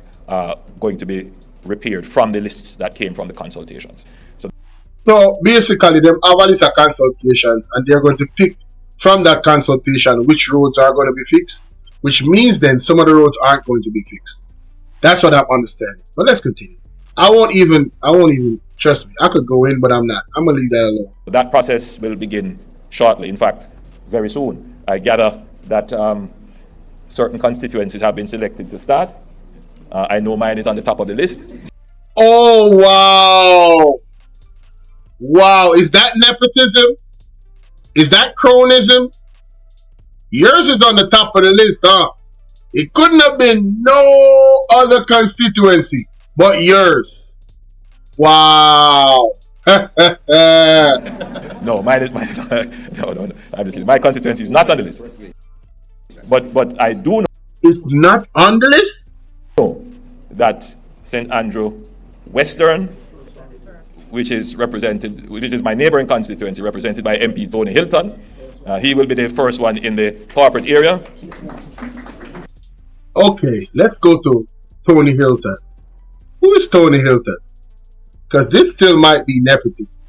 Speaker 6: going to be repaired from the lists that came from the consultations.
Speaker 2: So basically, them have a consultation, and they're going to pick from that consultation which roads are going to be fixed, which means then some of the roads aren't going to be fixed. That's what I'm understanding. But let's continue. I won't even, trust me, I could go in, but I'm not. I'm going to leave that alone.
Speaker 6: That process will begin shortly. In fact, very soon. I gather that certain constituencies have been selected to start. I know mine is on the top of the list.
Speaker 2: Oh, wow. Wow. Is that nepotism? Is that cronism? Yours is on the top of the list, huh? It couldn't have been no other constituency but yours. Wow.
Speaker 6: No, mine is no. Obviously, my constituency is not on the list. But I do know.
Speaker 2: It's not on the list?
Speaker 6: That St. Andrew Western, which is my neighboring constituency, represented by MP Tony Hilton. He will be the first one in the corporate area.
Speaker 2: Okay, let's go to Tony Hilton. Who is Tony Hilton? Because this still might be nepotism.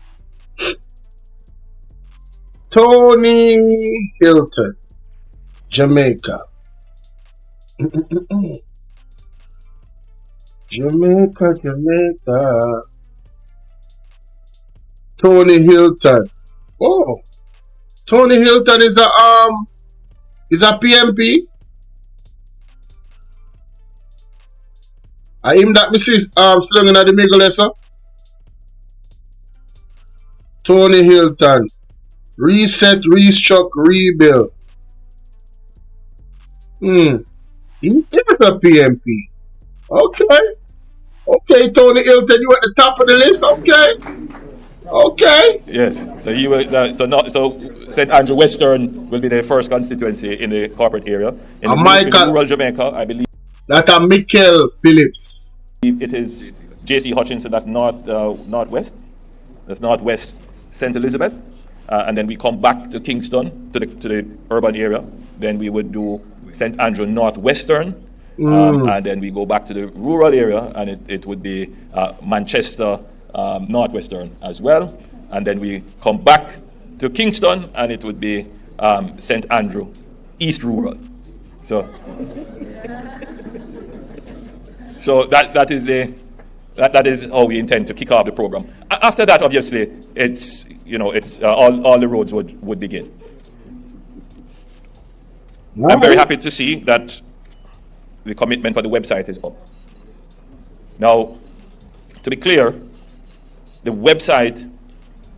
Speaker 2: Tony Hilton, Jamaica. Jamaica. Tony Hilton. Oh, Tony Hilton is a PMP. I him that Mrs. Slinging at the middle lesson. Tony Hilton. Reset, restruct, rebuild. He is a PMP. Okay. Okay, Tony Hilton, you at the top of the list. Okay.
Speaker 6: Yes. So you were so St. Andrew Western will be the first constituency in the corporate area. In rural Jamaica, I believe
Speaker 2: that are Michael Phillips.
Speaker 6: It is J.C. Hutchinson. That's northwest. That's northwest St. Elizabeth, and then we come back to Kingston to the urban area. Then we would do St. Andrew Northwestern, and then we go back to the rural area, and it would be Manchester Northwestern as well. And then we come back to Kingston, and it would be St. Andrew East Rural. So that is how we intend to kick off the program. After that, obviously, it's all the roads would begin. I'm very happy to see that the commitment for the website is up. Now, to be clear, the website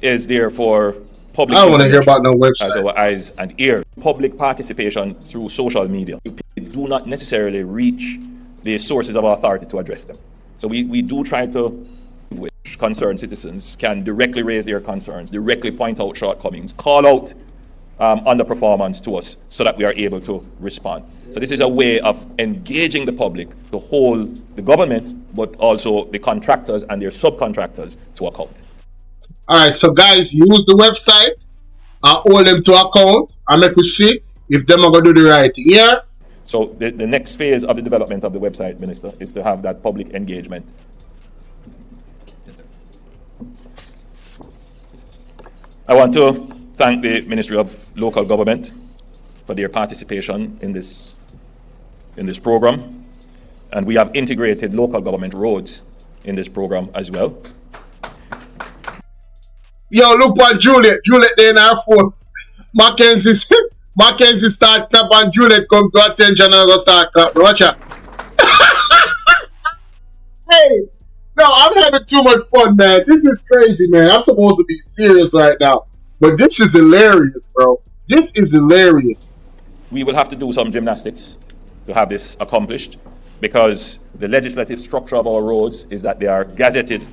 Speaker 6: is there for public.
Speaker 2: I don't want to hear about no website.
Speaker 6: As our eyes and ears. Public participation through social media. We do not necessarily reach the sources of authority to address them. So we do try to, which concerned citizens can directly raise their concerns, directly point out shortcomings, call out underperformance to us so that we are able to respond. So this is a way of engaging the public to hold the government, but also the contractors and their subcontractors to account.
Speaker 2: All right, so guys, use the website, hold them to account, and make we see if them are going to do the right thing. Yeah?
Speaker 6: So the next phase of the development of the website, Minister, is to have that public engagement. Yes, sir. I want to thank the Ministry of Local Government for their participation in this program. And we have integrated local government roads in this program as well.
Speaker 2: Yo, look at Juliet. Juliet there in our phone. Mackenzie start clap and Juliet come to attention and go start clap. Watch out. Hey, no, I'm having too much fun, man. This is crazy, man. I'm supposed to be serious right now. But this is hilarious, bro. This is hilarious.
Speaker 6: We will have to do some gymnastics to have this accomplished because the legislative structure of our roads is that they are gazetted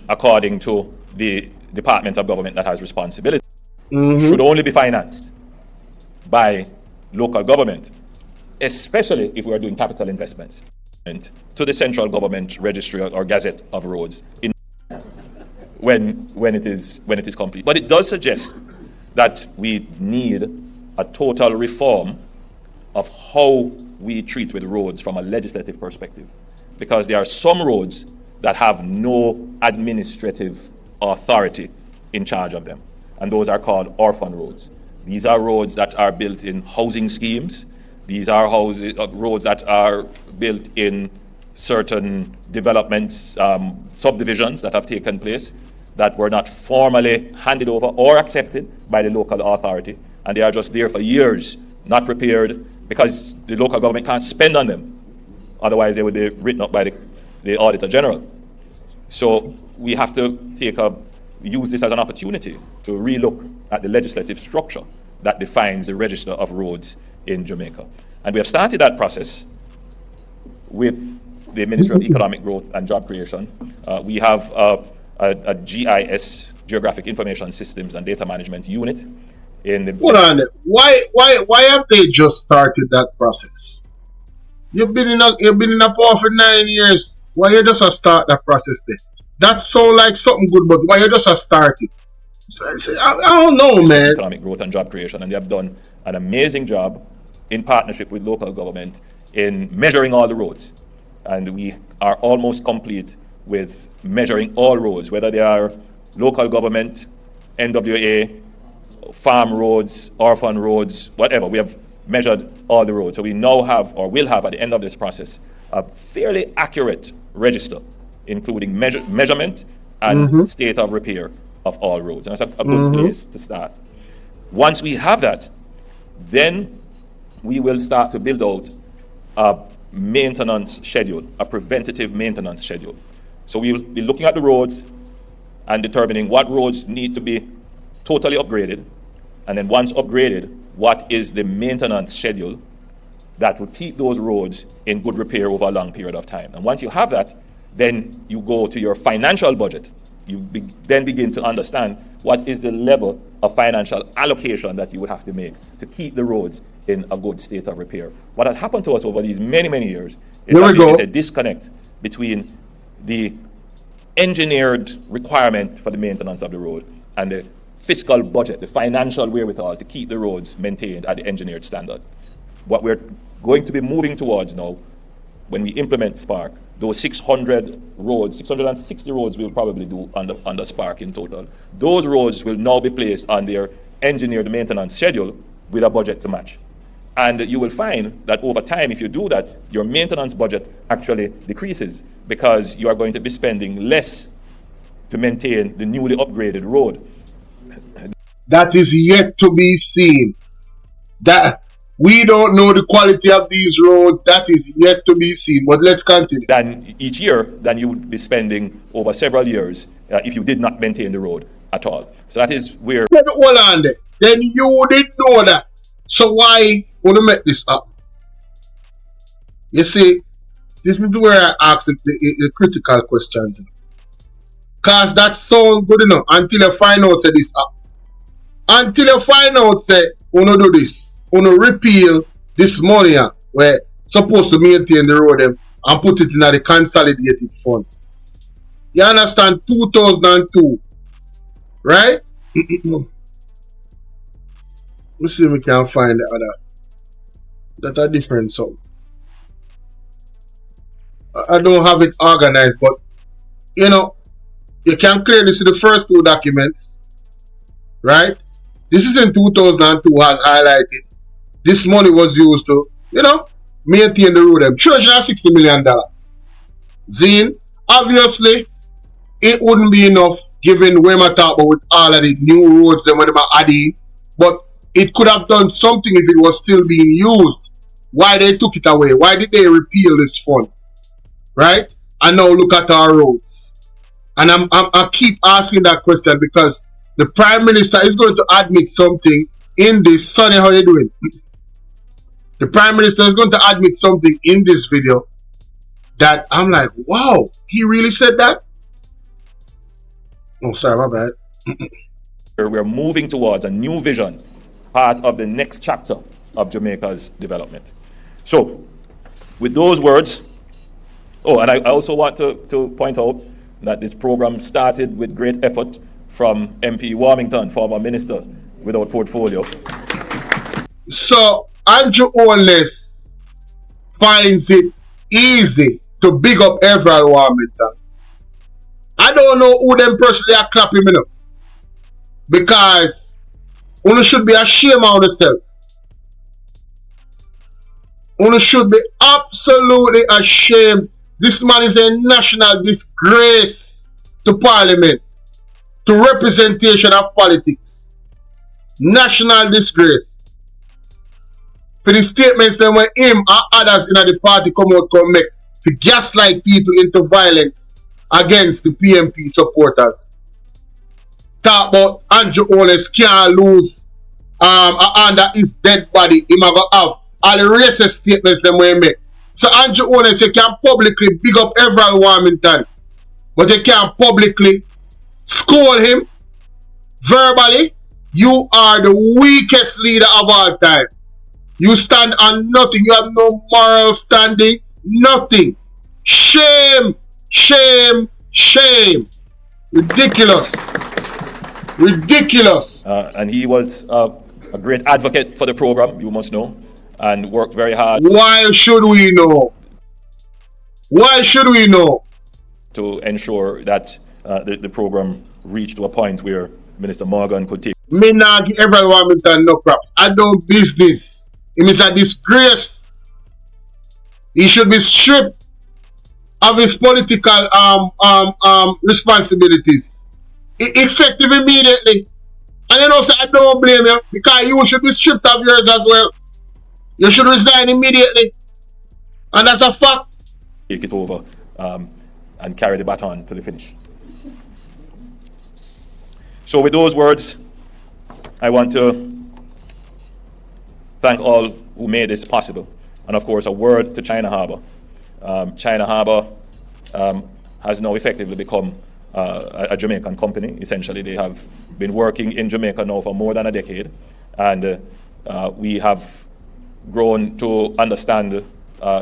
Speaker 6: according to the Department of Government that has responsibility. Should only be financed by local government, especially if we are doing capital investments, and to the central government registry or gazette of roads when it is complete. But it does suggest that we need a total reform of how we treat with roads from a legislative perspective, because there are some roads that have no administrative authority in charge of them, and those are called orphan roads. These are roads that are built in housing schemes. These are roads that are built in certain developments, subdivisions that have taken place that were not formally handed over or accepted by the local authority, and they are just there for years, not prepared, because the local government can't spend on them. Otherwise, they would be written up by the Auditor General. So we have to use this as an opportunity to relook at the legislative structure that defines the register of roads in Jamaica. And we have started that process with the Ministry of Economic Growth and Job Creation. We have a GIS, Geographic Information Systems and Data Management Unit in the...
Speaker 2: Hold on. Why have they just started that process? You've been in a power for 9 years. Why you just start that process then? That sounds like something good, but why you just start it? I don't know, man.
Speaker 6: Economic Growth and Job Creation, and they have done an amazing job in partnership with local government in measuring all the roads. And we are almost complete with measuring all roads, whether they are local government, NWA, farm roads, orphan roads, whatever. We have measured all the roads. So we now have, or will have at the end of this process, a fairly accurate register, including measurement and state of repair of all roads. And that's a good place to start. Once we have that, then we will start to build out a maintenance schedule, a preventative maintenance schedule. So we'll be looking at the roads and determining what roads need to be totally upgraded. And then once upgraded, what is the maintenance schedule that will keep those roads in good repair over a long period of time. And once you have that, then you go to your financial budget. You then begin to understand what is the level of financial allocation that you would have to make to keep the roads in a good state of repair. What has happened to us over these many, many years is that there is a disconnect between the engineered requirement for the maintenance of the road and the fiscal budget, the financial wherewithal to keep the roads maintained at the engineered standard. What we're going to be moving towards now, when we implement Spark, those 600 roads, 660 roads we'll probably do under Spark in total. Those roads will now be placed on their engineered maintenance schedule with a budget to match. And you will find that over time, if you do that, your maintenance budget actually decreases because you are going to be spending less to maintain the newly upgraded road.
Speaker 2: That is yet to be seen. That we don't know the quality of these roads. That is yet to be seen. But let's continue.
Speaker 6: Then each year, then you would be spending over several years if you did not maintain the road at all. So that is where.
Speaker 2: Hold on there. Then you didn't know that. So why would you make this up? You see, this is where I ask the critical questions. Because that sounds good enough until you find out say this up. Until you find out say, we do this. We repeal this money where supposed to maintain the road and put it in the consolidated fund. You understand? 2002. Right? Let's see if we can find the other. That are different song. I don't have it organized, but you know, you can clearly see the first two documents. Right? This is in 2002 as highlighted. This money was used to, you know, maintain the road. $360 million. Zine, obviously, it wouldn't be enough given where I talk about with all of the new roads and whatever adding, but it could have done something if it was still being used. Why they took it away? Why did they repeal this fund? Right? And now look at our roads. And I keep asking that question because the Prime Minister is going to admit something in this. Sonny, how you doing? The Prime Minister is going to admit something in this video that I'm like, wow, he really said that? Oh, sorry, my bad.
Speaker 6: We're moving towards a new vision, part of the next chapter of Jamaica's development. So, with those words, and I also want to point out that this program started with great effort from MP Warmington, former minister without portfolio.
Speaker 2: So, Andrew Holness finds it easy to big up everyone Warmington. I don't know who them personally are clapping me up. Because you should be ashamed of yourself. You should be absolutely ashamed. This man is a national disgrace to Parliament, to representation of politics. National disgrace. For the statements that when him and others in the party come make to gaslight people into violence against the PMP supporters. Talk about Andrew Holness can't lose a hand that is dead body. He might have all the racist statements them we make. So Andrew Holness, you can publicly big up everyone Warmington, but you can't publicly scold him verbally. You are the weakest leader of all time. You stand on nothing. You have no moral standing. Nothing. Shame. Shame. Shame. Ridiculous. Ridiculous.
Speaker 6: And he was a great advocate for the program, you must know, and worked very hard.
Speaker 2: Why should we know? Why should we know?
Speaker 6: To ensure that the program reached to a point where Minister Morgan could take.
Speaker 2: Me not give everyone Warmington no props. I don't business. It is a disgrace. He should be stripped of his political responsibilities. Effective immediately. And you know, so I don't blame you because you should be stripped of yours as well. You should resign immediately. And that's a fact.
Speaker 6: Take it over and carry the baton to the finish. So with those words, I want to thank all who made this possible. And of course, a word to China Harbour. China Harbour has now effectively become a Jamaican company. Essentially, they have been working in Jamaica now for more than a decade. And we have grown to understand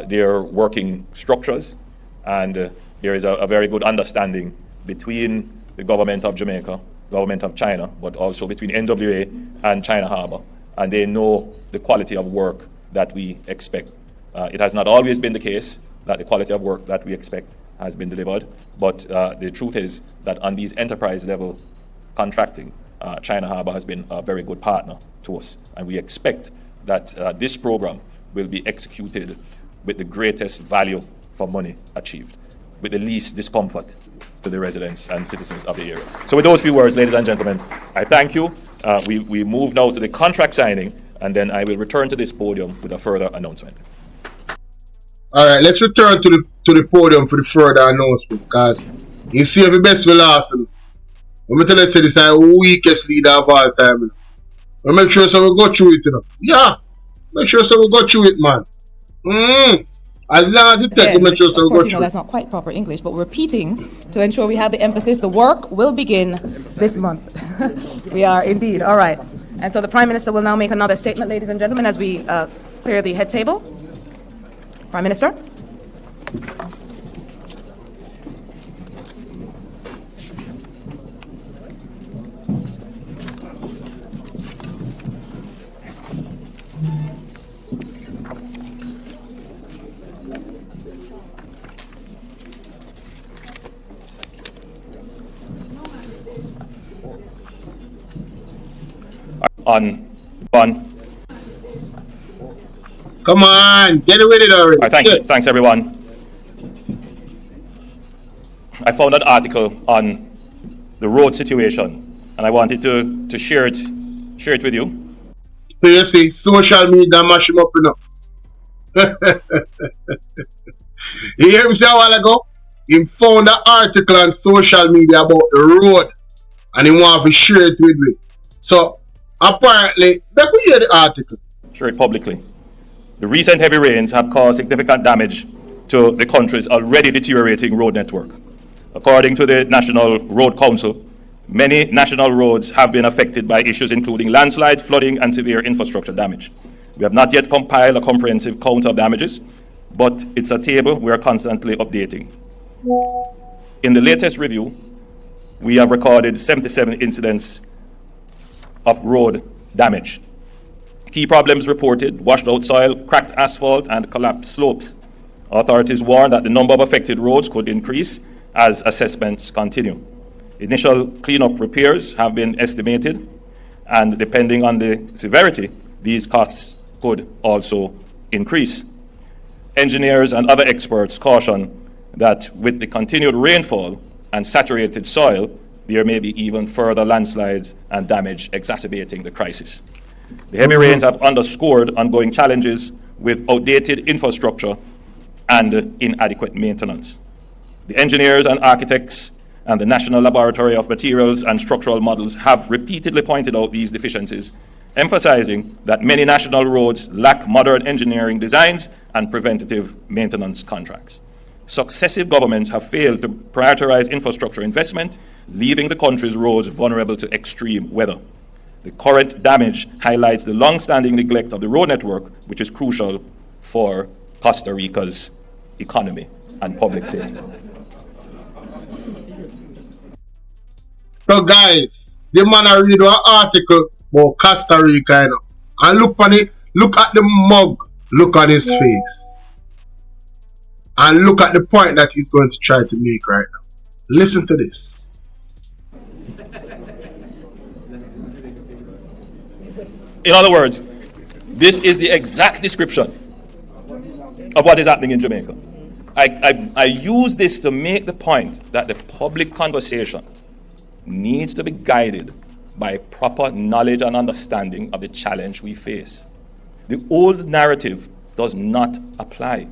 Speaker 6: their working structures. And there is a very good understanding between the government of Jamaica, government of China, but also between NWA and China Harbour. And they know the quality of work that we expect. It has not always been the case that the quality of work that we expect has been delivered, but the truth is that on these enterprise level contracting, China Harbour has been a very good partner to us. And we expect that this program will be executed with the greatest value for money achieved, with the least discomfort to the residents and citizens of the area. So with those few words, ladies and gentlemen, I thank you. We move now to the contract signing, and then I will return to this podium with a further announcement.
Speaker 2: All right, let's return to the podium for the further announcement, because you see every best will last. Let me tell you, this is the weakest leader of all time. But make sure so we go through it, Yeah, make sure so we go through it, man. As long as it takes, make sure so we go through it.
Speaker 1: That's not quite proper English, but repeating to ensure we have the emphasis. The work will begin this month. We are indeed. All right. And so the Prime Minister will now make another statement, ladies and gentlemen, as we clear the head table. Prime Minister.
Speaker 6: On.
Speaker 2: Come on, get with it already.
Speaker 6: Thanks, everyone. I found an article on the road situation, and I wanted to share it with you.
Speaker 2: So you see, social media mash him up enough. You hear me say a while ago? He found an article on social media about the road, and he want to share it with me. So apparently, let me hear the article.
Speaker 6: Share it publicly. The recent heavy rains have caused significant damage to the country's already deteriorating road network. According to the National Road Council, many national roads have been affected by issues including landslides, flooding, and severe infrastructure damage. We have not yet compiled a comprehensive count of damages, but it's a table we are constantly updating. In the latest review, we have recorded 77 incidents of road damage. Key problems reported: washed out soil, cracked asphalt, and collapsed slopes. Authorities warn that the number of affected roads could increase as assessments continue. Initial cleanup repairs have been estimated, and depending on the severity, these costs could also increase. Engineers and other experts caution that with the continued rainfall and saturated soil, there may be even further landslides and damage exacerbating the crisis. The heavy rains have underscored ongoing challenges with outdated infrastructure and inadequate maintenance. The engineers and architects and the National Laboratory of Materials and Structural Models have repeatedly pointed out these deficiencies, emphasizing that many national roads lack modern engineering designs and preventative maintenance contracts. Successive governments have failed to prioritize infrastructure investment, leaving the country's roads vulnerable to extreme weather. The current damage highlights the long-standing neglect of the road network, which is crucial for Costa Rica's economy and public safety.
Speaker 2: So guys, the man I read an article about Costa Rica, and look on it, look at the mug, look on his face, and look at the point that he's going to try to make right now. Listen to this.
Speaker 6: In other words, this is the exact description of what is happening in Jamaica. I use this to make the point that the public conversation needs to be guided by proper knowledge and understanding of the challenge we face. The old narrative does not apply.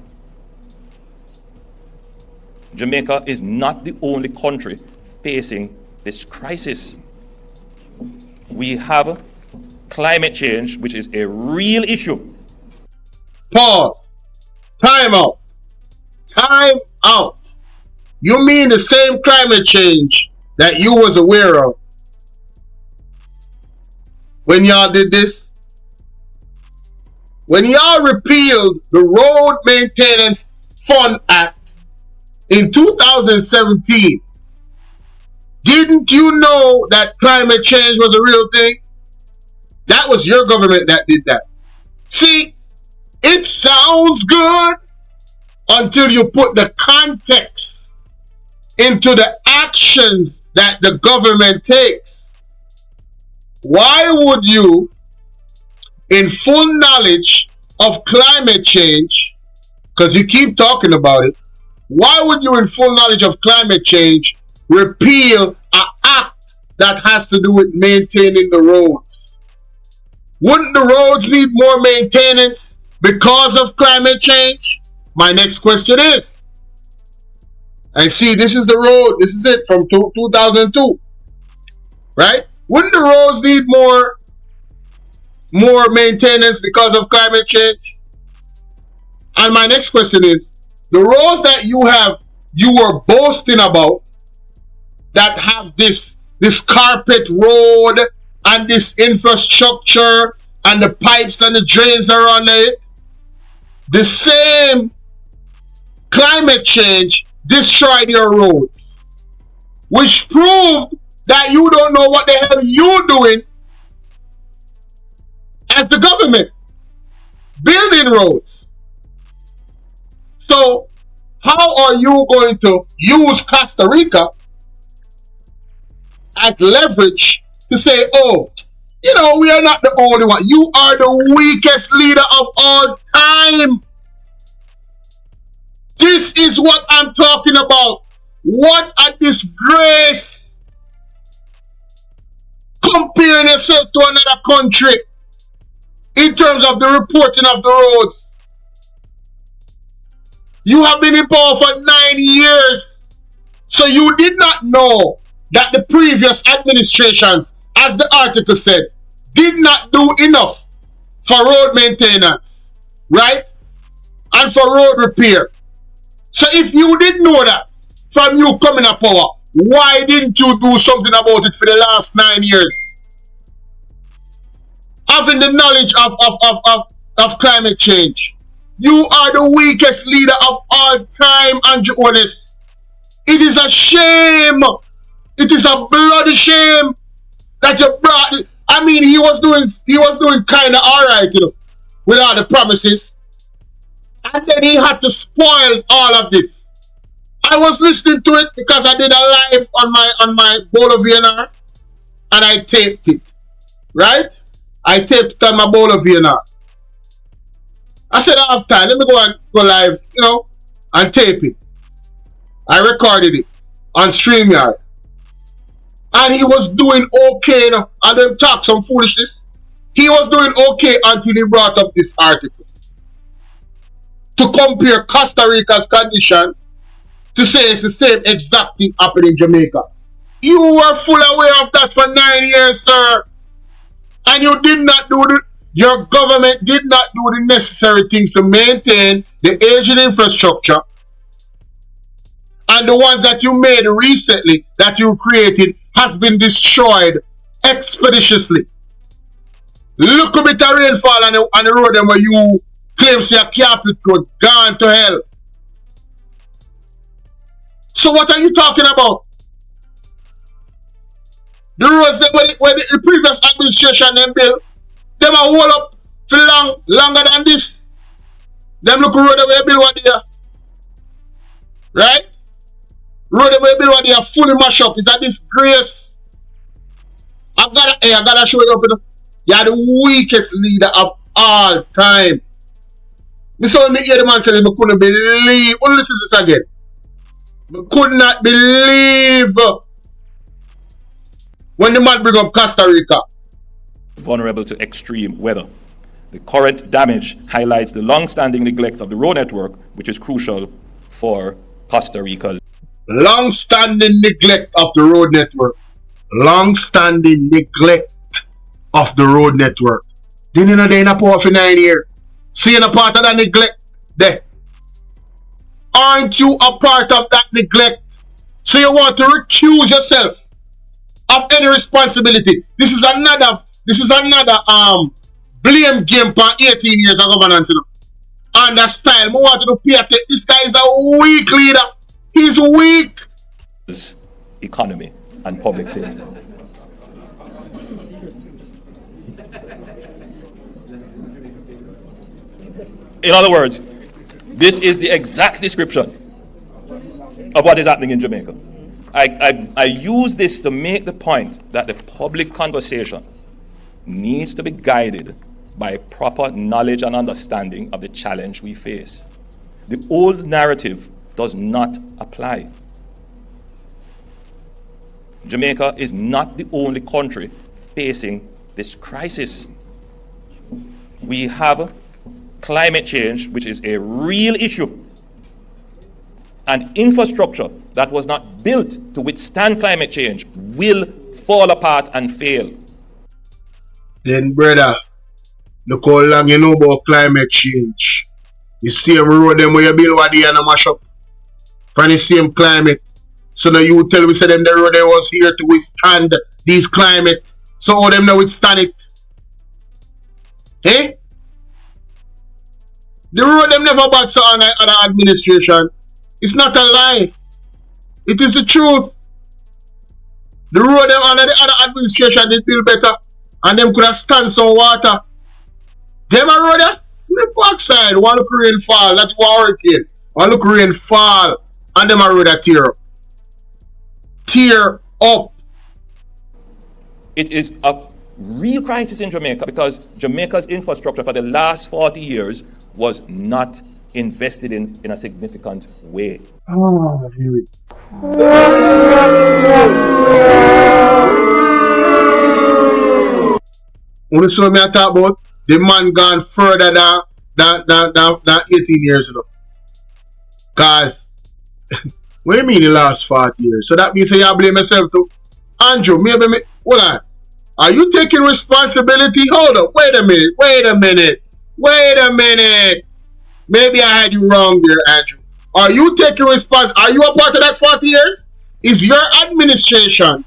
Speaker 6: Jamaica is not the only country facing this crisis. We have climate change, which is a real issue.
Speaker 2: Pause. Time out. Time out. You mean the same climate change that you was aware of when y'all did this? When y'all repealed the Road Maintenance Fund Act in 2017, didn't you know that climate change was a real thing? That was your government that did that. See, it sounds good until you put the context into the actions that the government takes. Why would you, in full knowledge of climate change, because you keep talking about it, why would you, in full knowledge of climate change, repeal an act that has to do with maintaining the roads? Wouldn't the roads need more maintenance because of climate change? My next question is, and see, this is the road, this is it from 2002, right? Wouldn't the roads need more maintenance because of climate change? And my next question is, the roads that you were boasting about, that have this carpet road and this infrastructure and the pipes and the drains are on it, the same climate change destroyed your roads, which proved that you don't know what the hell you're doing as the government building roads. So how are you going to use Costa Rica as leverage to say, oh, you know, we are not the only one. You are the weakest leader of all time. This is what I'm talking about. What a disgrace. Comparing yourself to another country in terms of the reporting of the roads. You have been in power for 9 years. So you did not know that the previous administrations, as the article said, did not do enough for road maintenance, right? And for road repair. So if you didn't know that from you coming to power, why didn't you do something about it for the last 9 years? Having the knowledge of climate change. You are the weakest leader of all time, Andrew Honest. It is a shame. It is a bloody shame that you brought it. I mean, he was doing kind of alright, you know, with all the promises. And then he had to spoil all of this. I was listening to it because I did a live on my Bolo V&R, and I taped it, right? I taped it on my Bolo V&R. I said I have time, let me go live, you know, and tape it. I recorded it on StreamYard. And he was doing okay, you know, and them talk some foolishness. He was doing okay until he brought up this article to compare Costa Rica's condition to say it's the same exact thing happened in Jamaica. You were fully aware of that for 9 years, sir. And you did not do your government did not do the necessary things to maintain the aging infrastructure. And the ones that you made recently, that you created, has been destroyed expeditiously. Look a bit of rainfall on the road them where you claim say a carpet road gone to hell. So what are you talking about? The roads that where the previous administration them built, them are hold up for longer than this. Them look road where they build what they are. Right? Road where they build what they are fully mashed up. It's a disgrace. I gotta show you up. You are the weakest leader of all time. Me saw me hear the man say me couldn't believe. Oh, listen to this again. Me could not believe when the man bring up Costa Rica.
Speaker 6: Vulnerable to extreme weather. The current damage highlights the long-standing neglect of the road network, which is crucial for Costa Rica's
Speaker 2: Long-standing neglect of the road network. Long-standing neglect of the road network. Then you know they in a power for 9 years. So you're a part of that neglect there. Aren't you a part of that neglect? So you want to recuse yourself of any responsibility. This is another blame game for 18 years of governance. You know? And that style, I want to pay attention. This guy is a weak leader. He's weak.
Speaker 6: Economy and public safety. In other words, this is the exact description of what is happening in Jamaica. I use this to make the point that the public conversation needs to be guided by proper knowledge and understanding of the challenge we face. The old narrative does not apply. Jamaica is not the only country facing this crisis. We have climate change, which is a real issue, and infrastructure that was not built to withstand climate change will fall apart and fail.
Speaker 2: Then, brother, look how long you know about climate change. The same road them where you build what they and mash up. From the same climate. So now you tell me say them the road they was here to withstand these climate. So all them now withstand it. Eh? The road them never bad so on other administration. It's not a lie. It is the truth. The road them under the other administration did build better. And them could have stand some water. Them a road there? The backside. One look rain fall. That's one hurricane. One look rain fall. And them a road that tear up. Tear up.
Speaker 6: It is a real crisis in Jamaica because Jamaica's infrastructure for the last 40 years was not invested in a significant way.
Speaker 2: Oh, here we When you saw me I talk about the man gone further than 18 years ago. Cause what do you mean the last 40 years? So that means I blame myself too. Andrew, maybe me hold on. Are you taking responsibility? Hold up, wait a minute. Maybe I had you wrong there, Andrew. Are you taking responsibility? Are you a part of that 40 years? Is your administration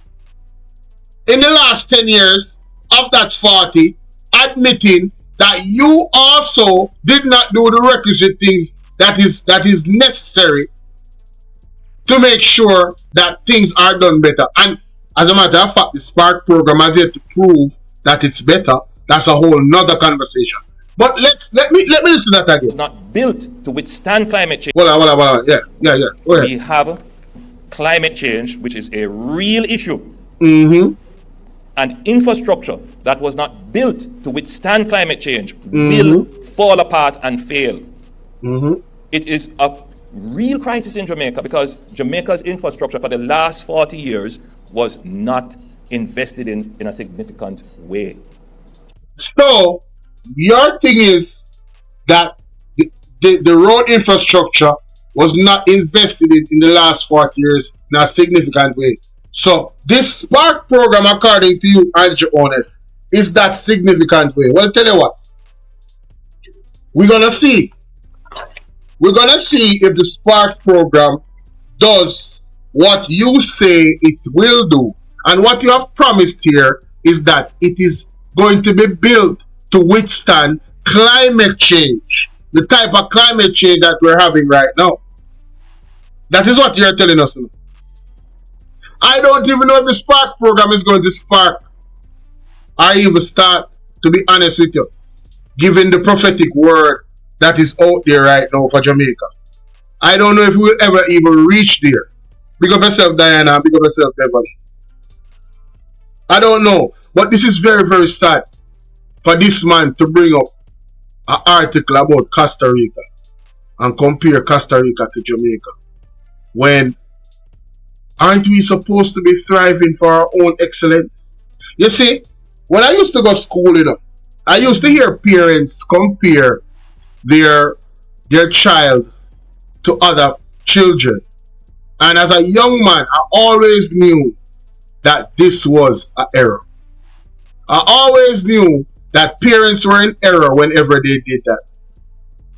Speaker 2: in the last 10 years of that 40 admitting that you also did not do the requisite things that is necessary to make sure that things are done better? And as a matter of fact, the Spark program has yet to prove that it's better. That's a whole nother conversation. But let me listen to that again.
Speaker 6: It's not built to withstand climate change.
Speaker 2: Hold on. Yeah. Go ahead.
Speaker 6: We have climate change, which is a real issue.
Speaker 2: Mm-hmm.
Speaker 6: And infrastructure that was not built to withstand climate change will fall apart and fail.
Speaker 2: Mm-hmm.
Speaker 6: It is a real crisis in Jamaica because Jamaica's infrastructure for the last 40 years was not invested in a significant way.
Speaker 2: So, your thing is that the road infrastructure was not invested in the last 40 years in a significant way. So, this Spark program, according to you, Andrew Honest, is that significant way. Well, tell you what. We're going to see. We're going to see if the Spark program does what you say it will do. And what you have promised here is that it is going to be built to withstand climate change. The type of climate change that we're having right now. That is what you're telling us now. I don't even know if the Spark program is going to spark or even start, to be honest with you, given the prophetic word that is out there right now for Jamaica. I don't know if we'll ever even reach there. Big up yourself, Diana. Big up yourself, Beverly. I don't know. But this is very, very sad for this man to bring up an article about Costa Rica and compare Costa Rica to Jamaica. When aren't we supposed to be thriving for our own excellence? You see, when I used to go to school, I used to hear parents compare their child to other children. And as a young man, I always knew that this was an error. I always knew that parents were in error whenever they did that.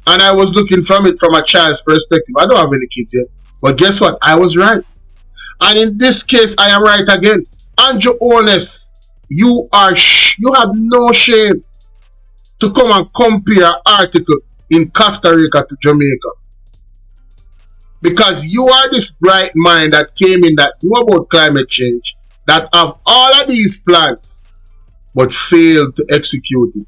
Speaker 2: And I was looking from it from a child's perspective. I don't have any kids yet. But guess what? I was right. And in this case, I am right again. Andrew Honest, you have no shame to come and compare an article in Costa Rica to Jamaica. Because you are this bright mind that came in that knew about climate change, that have all of these plans, but failed to execute it.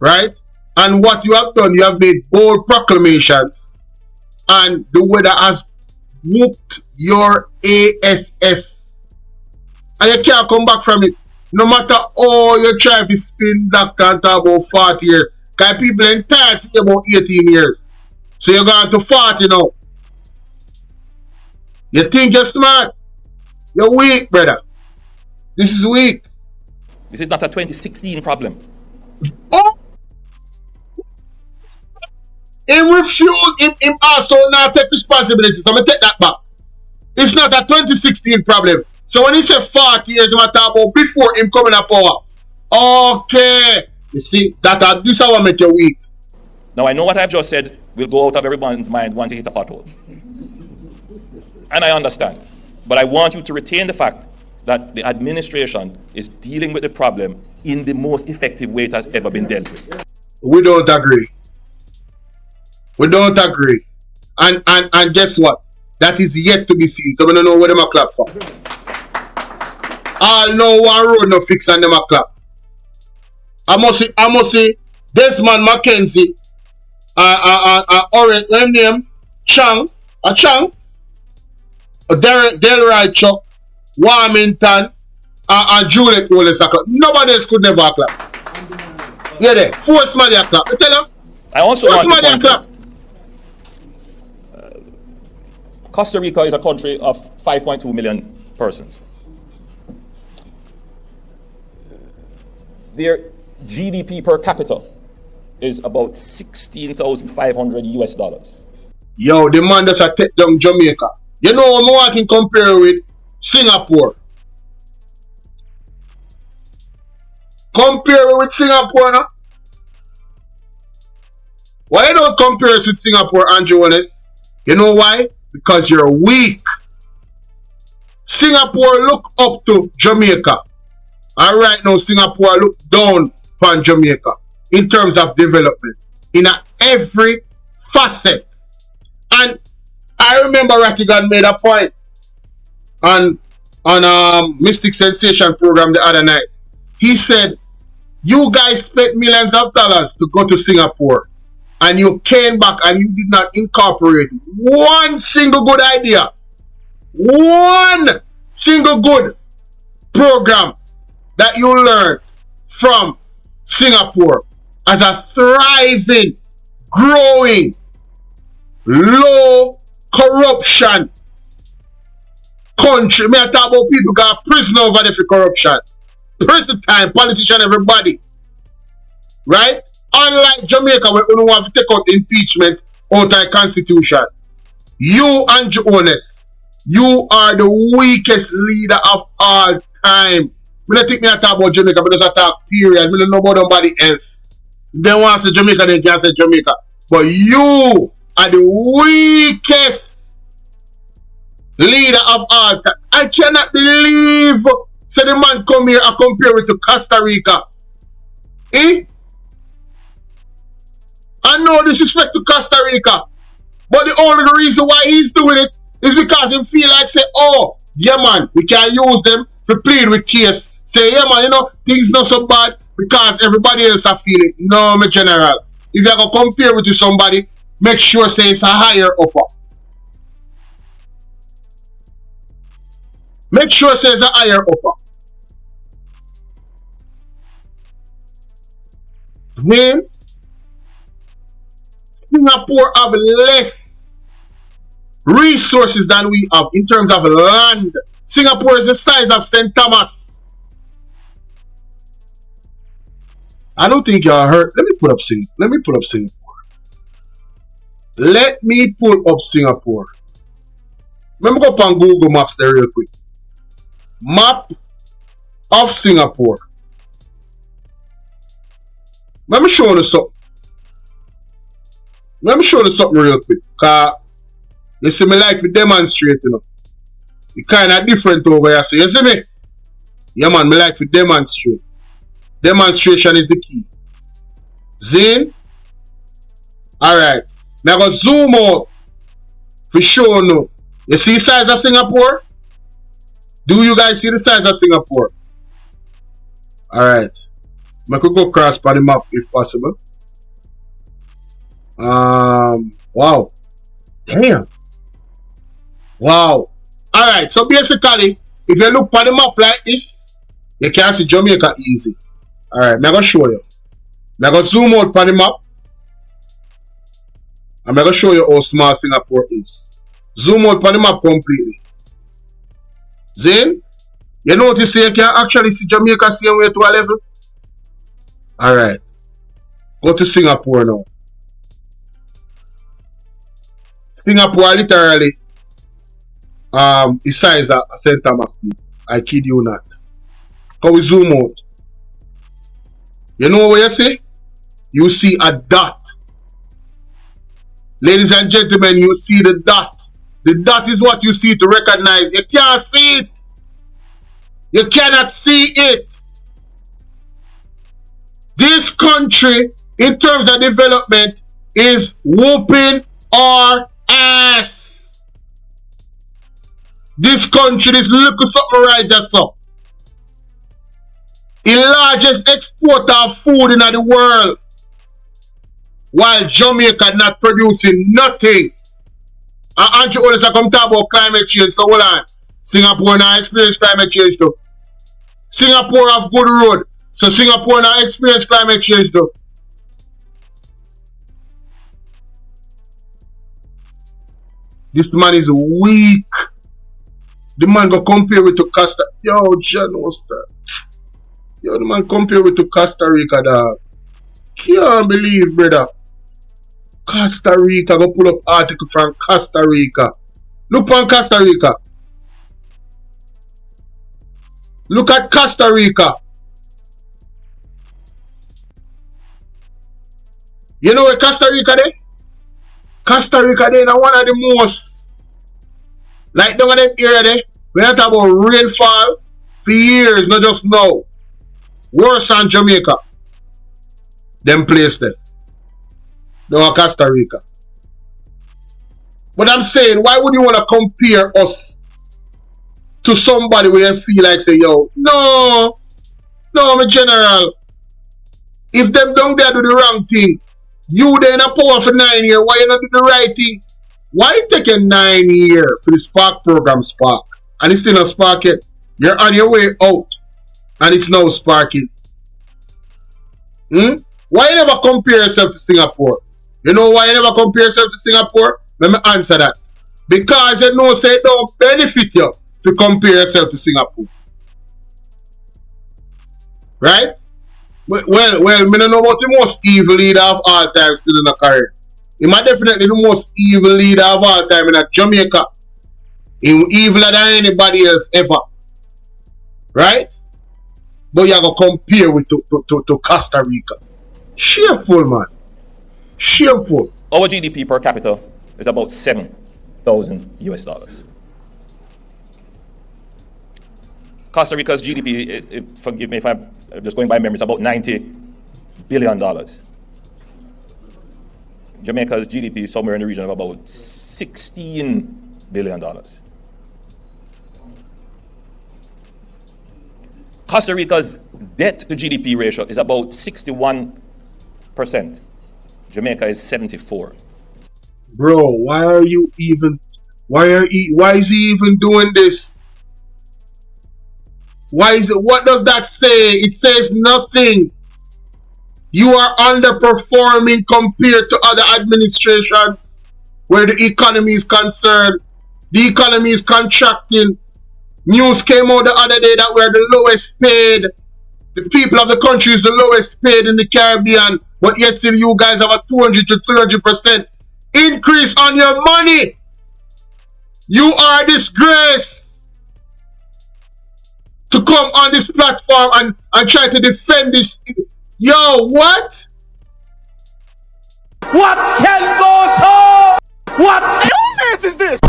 Speaker 2: Right? And what you have done, you have made bold proclamations, and the weather has whooped your ASS. And you can't come back from it. No matter how you try to spin doctor and talk about 40 years. Because people are tired for about 18 years. So you're going to 40 now. You think you're smart? You're weak, brother. This is weak.
Speaker 6: This is not a 2016 problem.
Speaker 2: Oh! Him refuse, him also not take responsibility. So I'm going to take that back. It's not a 2016 problem. So when he said 40 years, I'm talking about before him coming to power. Okay. You see, this is how I make you weak.
Speaker 6: Now, I know what I've just said will go out of everyone's mind wanting to hit a pothole. And I understand. But I want you to retain the fact that the administration is dealing with the problem in the most effective way it has ever been dealt with.
Speaker 2: We don't agree. We don't agree. And guess what? That is yet to be seen. So we don't know where them a clap for. All know one road no fix and them a clap. I must say, Desmond Mackenzie, Orange name, Chang, Delroy Chuck, Warmington, and Juliet Wallace a clap. Nobody else could never clap. Yeah, there. Force money a clap. I tell you.
Speaker 6: I also
Speaker 2: Force
Speaker 6: want to
Speaker 2: money a clap.
Speaker 6: Costa Rica is a country of 5.2 million persons. Their GDP per capita is about 16,500 US dollars.
Speaker 2: Yo, the man does a take down Jamaica. You know what I can compare with Singapore. Compare with Singapore now. Why you don't compare us with Singapore, Andrew Honest? You know why? Because you're weak. Singapore look up to Jamaica. And right now, Singapore look down upon Jamaica in terms of development. In every facet. And I remember Rattigan made a point on Mystic Sensation program the other night. He said, you guys spent millions of dollars to go to Singapore. And you came back and you did not incorporate one single good idea. One single good program that you learned from Singapore as a thriving, growing, low corruption country. Me I talk about people got prison over there for corruption. Prison time, politician, everybody. Right? Unlike Jamaica, where we don't want to take out impeachment out of the constitution. You, Andrew Honest, you are the weakest leader of all time. I don't think me talk about Jamaica, but just talk period. I don't know about nobody else. They want to say Jamaica, they can't say Jamaica. But you are the weakest leader of all time. I cannot believe so the man come here and compare it to Costa Rica. Eh? And no disrespect to Costa Rica. But the only reason why he's doing it is because he feel like say, oh, yeah man, we can use them to plead with case. Say, yeah man, you know, things not so bad because everybody else are feeling. No, my general. If you're going to compare with somebody, make sure say it's a higher upper. Make sure say it's a higher upper. When Singapore have less resources than we have in terms of land. Singapore is the size of St. Thomas. I don't think y'all heard. Let me pull up Singapore. Let me pull up Singapore. Let me go up on Google Maps there real quick. Map of Singapore. Let me show you something. Let me show you something real quick. Cause you see me like to demonstrate, you know. It's kind of different over here. So you see me? Yeah man, me like to demonstrate. Demonstration is the key. Zin? Alright. Now go zoom out. For sure no. You see the size of Singapore? Do you guys see the size of Singapore? Alright. I could go cross by the map if possible. Wow. Damn. Wow. Alright, so basically, if you look at the map like this, you can see Jamaica easy. Alright, I'm going to show you. I'm going to zoom out on the map. I'm going to show you how small Singapore is. Zoom out on the map completely. Then, you notice you can actually see Jamaica same way to a level. Alright. Go to Singapore now. Singapore literally the size of St. Thomas Beach. I kid you not. How we zoom out? You know what you see? You see a dot. Ladies and gentlemen, you see the dot. The dot is what you see to recognize. You can't see it. You cannot see it. This country, in terms of development, is whooping our ass. This country, this little something right there, so. The largest exporter of food in the world. While Jamaica not producing nothing. And Andrew always come talk about climate change, so hold on. Singapore now experience climate change too. Singapore have good road. So Singapore now experience climate change too. This man is weak. The man go compare it to Costa. Yo, John Oster. Yo, the man compare it to Costa Rica, dog. Can't believe, brother. Costa Rica, go pull up article from Costa Rica. Look on Costa Rica. Look at Costa Rica. You know where Costa Rica is? Costa Rica is one of the most, like down in them area there, we talk about rainfall for years, not just now. Worse than Jamaica. Them place there. Down Costa Rica. But I'm saying, why would you want to compare us to somebody where you see like say, yo, no, my general. If them down there do the wrong thing, you then a power for 9 years, why you not do the right thing? Why you taking 9 years for the Spark program Spark? And it's still not sparking. You're on your way out. And it's now sparking. Why you never compare yourself to Singapore? You know why you never compare yourself to Singapore? Let me answer that. Because you know say it don't benefit you to compare yourself to Singapore. Right? Well, me don't know about the most evil leader of all time still in the career. He might definitely the most evil leader of all time in Jamaica. He eviler than anybody else ever. Right? But you have to compare with to Costa Rica. Shameful, man. Shameful.
Speaker 6: Our GDP per capita is about $7,000 US. Costa Rica's GDP, forgive me if I'm just going by memory, it's about $90 billion. Jamaica's GDP is somewhere in the region of about $16 billion. Costa Rica's debt to GDP ratio is about 61%. Jamaica is 74%.
Speaker 2: Bro, why is he even doing this? What does that say? It says nothing. You are underperforming compared to other administrations where the economy is concerned. The economy is contracting. News came out the other day that we're the lowest paid. The people of the country is the lowest paid in the Caribbean. But yet still you guys have a 200 to 300% increase on your money. You are a disgrace to come on this platform and try to defend this. Yo, what?
Speaker 3: What can go so? What illness is this?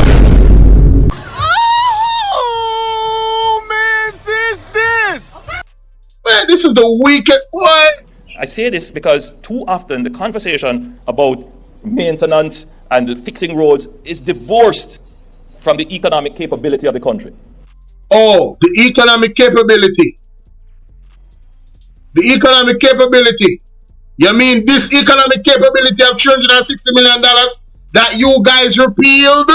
Speaker 2: Man, this is the weakest. What?
Speaker 6: I say this because too often the conversation about maintenance and fixing roads is divorced from the economic capability of the country.
Speaker 2: Oh, the economic capability. The economic capability. You mean this economic capability of $360 million that you guys repealed?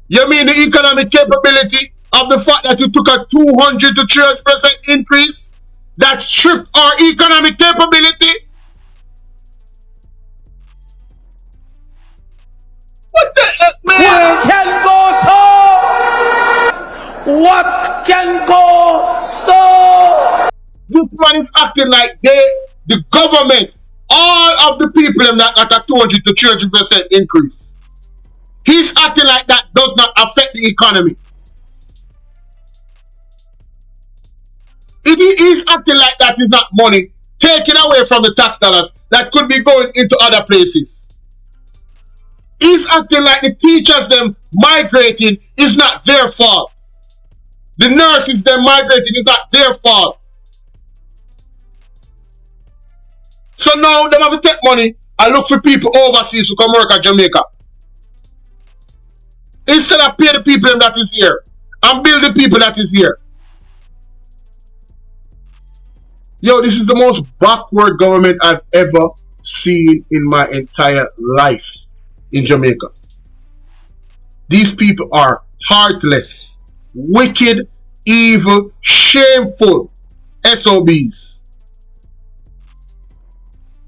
Speaker 2: You mean the economic capability of the fact that you took a 200 to 300% increase that stripped our economic capability? What the heck, man?
Speaker 3: What can go so? What can go so?
Speaker 2: This man is acting like the government, all of the people that got a 200 to 300% increase. He's acting like that does not affect the economy. If he is acting like that is not money taken away from the tax dollars that could be going into other places. He's acting like the teachers them migrating is not their fault. The nurses them migrating is not their fault. So now they have to take money and look for people overseas who come work at Jamaica. Instead of pay the people that is here and build the people that is here. Yo, this is the most backward government I've ever seen in my entire life in Jamaica. These people are heartless, wicked, evil, shameful SOBs.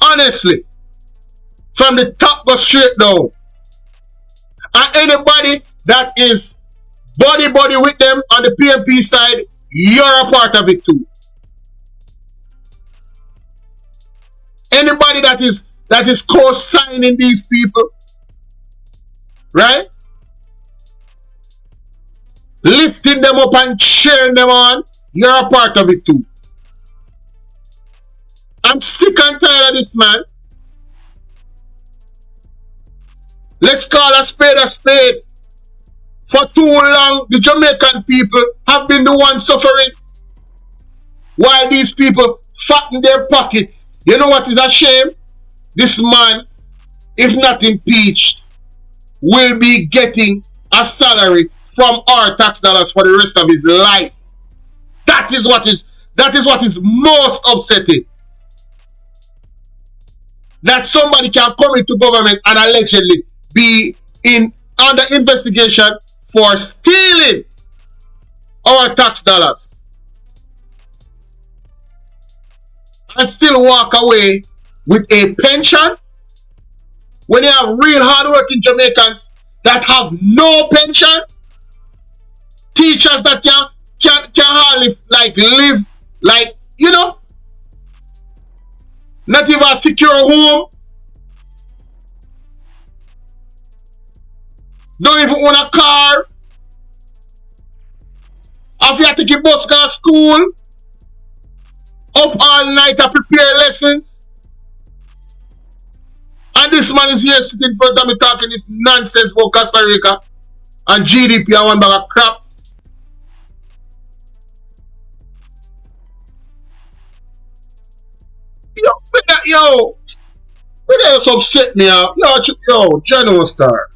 Speaker 2: Honestly, from the top go straight down. And anybody that is body with them on the PMP side, you're a part of it too. Anybody that is co-signing these people, right? Lifting them up and cheering them on, you're a part of it too. I'm sick and tired of this, man. Let's call a spade a spade. For too long, the Jamaican people have been the ones suffering, while these people fatten their pockets. You know what is a shame? This man, if not impeached, will be getting a salary from our tax dollars for the rest of his life. That is what is most upsetting. That somebody can come into government and allegedly be under investigation for stealing our tax dollars and still walk away with a pension when you have real hardworking Jamaicans that have no pension, teachers that can hardly live like, you know, not even a secure home, don't even own a car, have you to take bus to school, up all night to prepare lessons, and this man is here sitting in front of me talking this nonsense about Costa Rica and GDP and one bag of crap. Yo, that upset me out. Yo, General Star.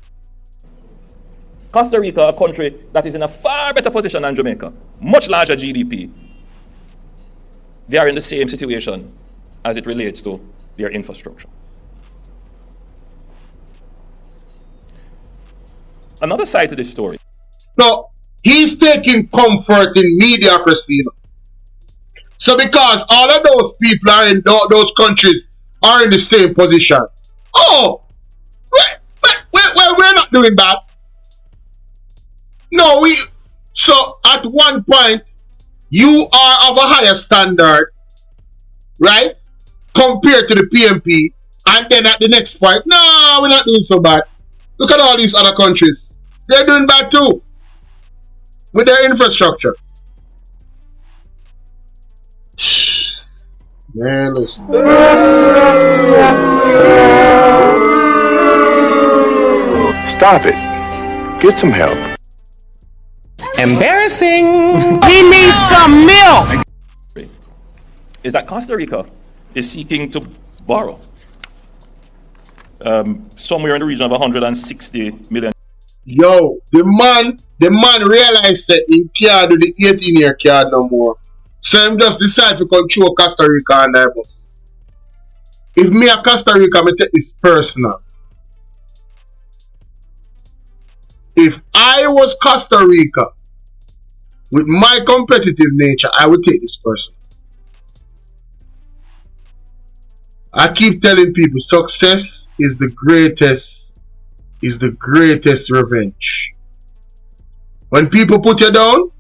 Speaker 6: Costa Rica, a country that is in a far better position than Jamaica, much larger GDP, they are in the same situation as it relates to their infrastructure. Another side to this story.
Speaker 2: So he's taking comfort in mediocrity. So because all of those people are in those countries are in the same position. Oh, we're not doing that. No, so at one point you are of a higher standard, right? Compared to the PMP, and then at the next point, no, we're not doing so bad. Look at all these other countries. They're doing bad too with their infrastructure. Man, listen.
Speaker 10: Stop it. Get some help.
Speaker 7: Embarrassing. He needs some milk.
Speaker 6: Is that Costa Rica is seeking to borrow somewhere in the region of 160 million.
Speaker 2: Yo, the man realized that he can't do the 18-year card no more. So him just decide to control Costa Rica and I bus. If me a Costa Rica, me take this personal. If I was Costa Rica, with my competitive nature, I would take this person. I keep telling people success is the greatest revenge. When people put you down,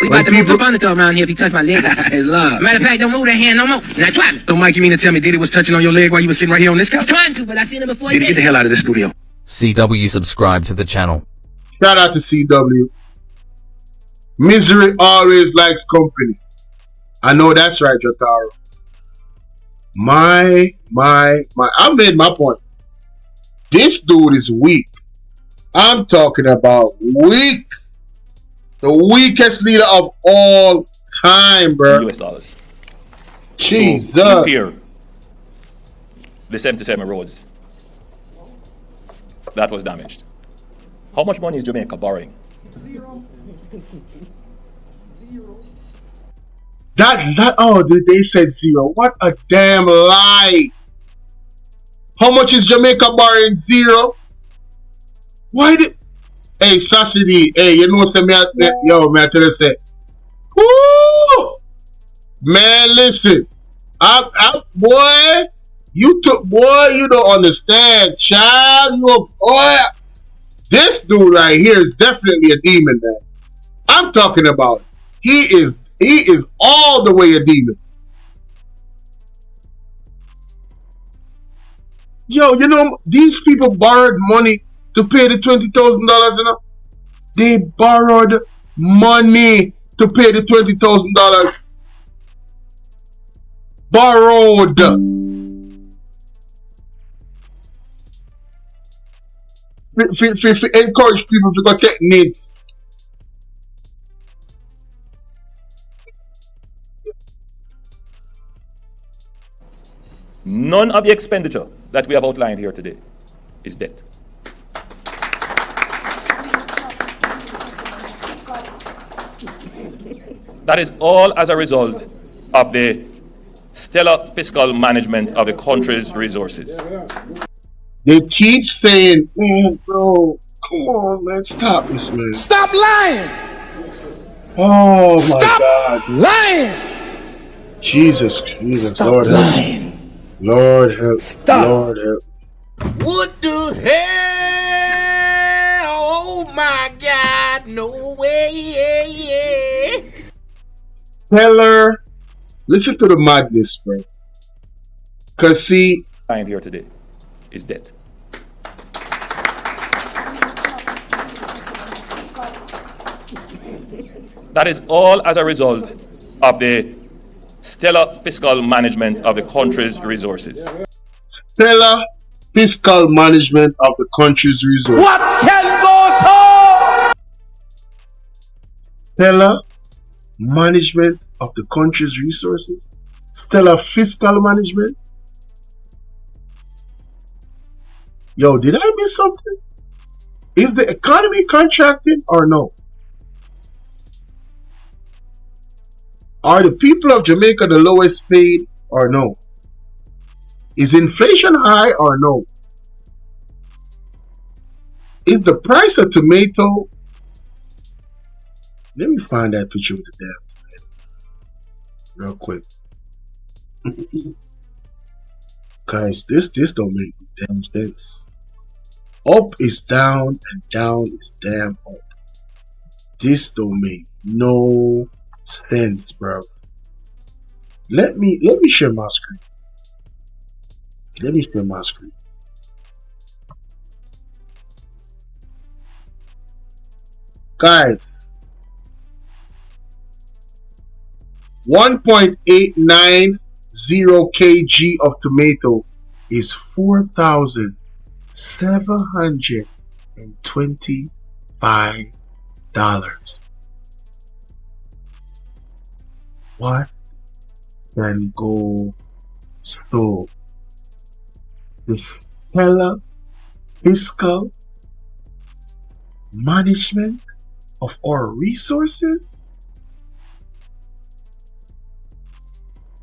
Speaker 8: We about to move up on it around here if you touch my leg. It's love. Matter of fact, don't move that hand no more. Now try me. Don't Mike, you mean to tell me Diddy was touching on your leg while you were sitting right here on this couch? I was trying to, but I seen him before. Diddy, get the hell out of this studio.
Speaker 9: CW subscribe to the channel.
Speaker 2: shout out to CW. Misery always likes company. I know that's right, Jotaro. My. I made my point. This dude is weak. I'm talking about weak. The weakest leader of all time, bro.
Speaker 6: US dollars.
Speaker 2: Jesus.
Speaker 6: To repair the 77 roads that was damaged. How much money is Jamaica borrowing?
Speaker 2: Zero. They said zero. What a damn lie. How much is Jamaica borrowing? Zero. Why did... Hey, Sashidi, hey, you know what I tell you, say, woo! Man, listen, boy, you don't understand, child, boy, this dude right here is definitely a demon, man. I'm talking about, he is all the way a demon. Yo, you know, these people borrowed money to pay the $20,000, you know? They borrowed money to pay the $20,000. Borrowed. Encourage people to go take needs.
Speaker 6: None of the expenditure that we have outlined here today is debt. That is all as a result of the stellar fiscal management of the country's resources.
Speaker 2: They keep saying, man, bro, come on, man, stop this, man.
Speaker 7: Stop lying.
Speaker 2: Oh, my
Speaker 7: Stop
Speaker 2: God.
Speaker 7: lying.
Speaker 2: Jesus,
Speaker 7: Stop
Speaker 2: Lord
Speaker 7: lying.
Speaker 2: help. Lord help.
Speaker 7: Stop.
Speaker 2: Lord help.
Speaker 7: What the hell? Oh my God, no way.
Speaker 2: Tell her, listen to the madness, bro. Cause see,
Speaker 6: Lying here today is debt. That is all as a result of the stellar fiscal management of the country's resources.
Speaker 2: stellar fiscal management of the country's resources.
Speaker 7: What can goes on?
Speaker 2: Stellar management of the country's resources. Stellar fiscal management. Yo, did I miss something? Is the economy contracting or no? Are the people of Jamaica the lowest paid or no? Is inflation high or no? Is the price of tomato... Let me find that picture with the damn tomato real quick. Guys, this don't make damn sense. Up is down and down is damn up. This don't make no sense, bro. Let me share my screen. Let me share my screen. Guys, 1.890 kg of tomato is $4,725. What can go so? The stellar fiscal management of our resources?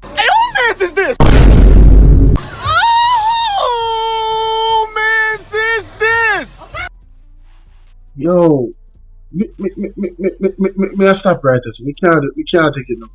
Speaker 11: Hey, who mans is this? Oh, mans is this?
Speaker 2: Yo, me I stop right there. We can't take it no.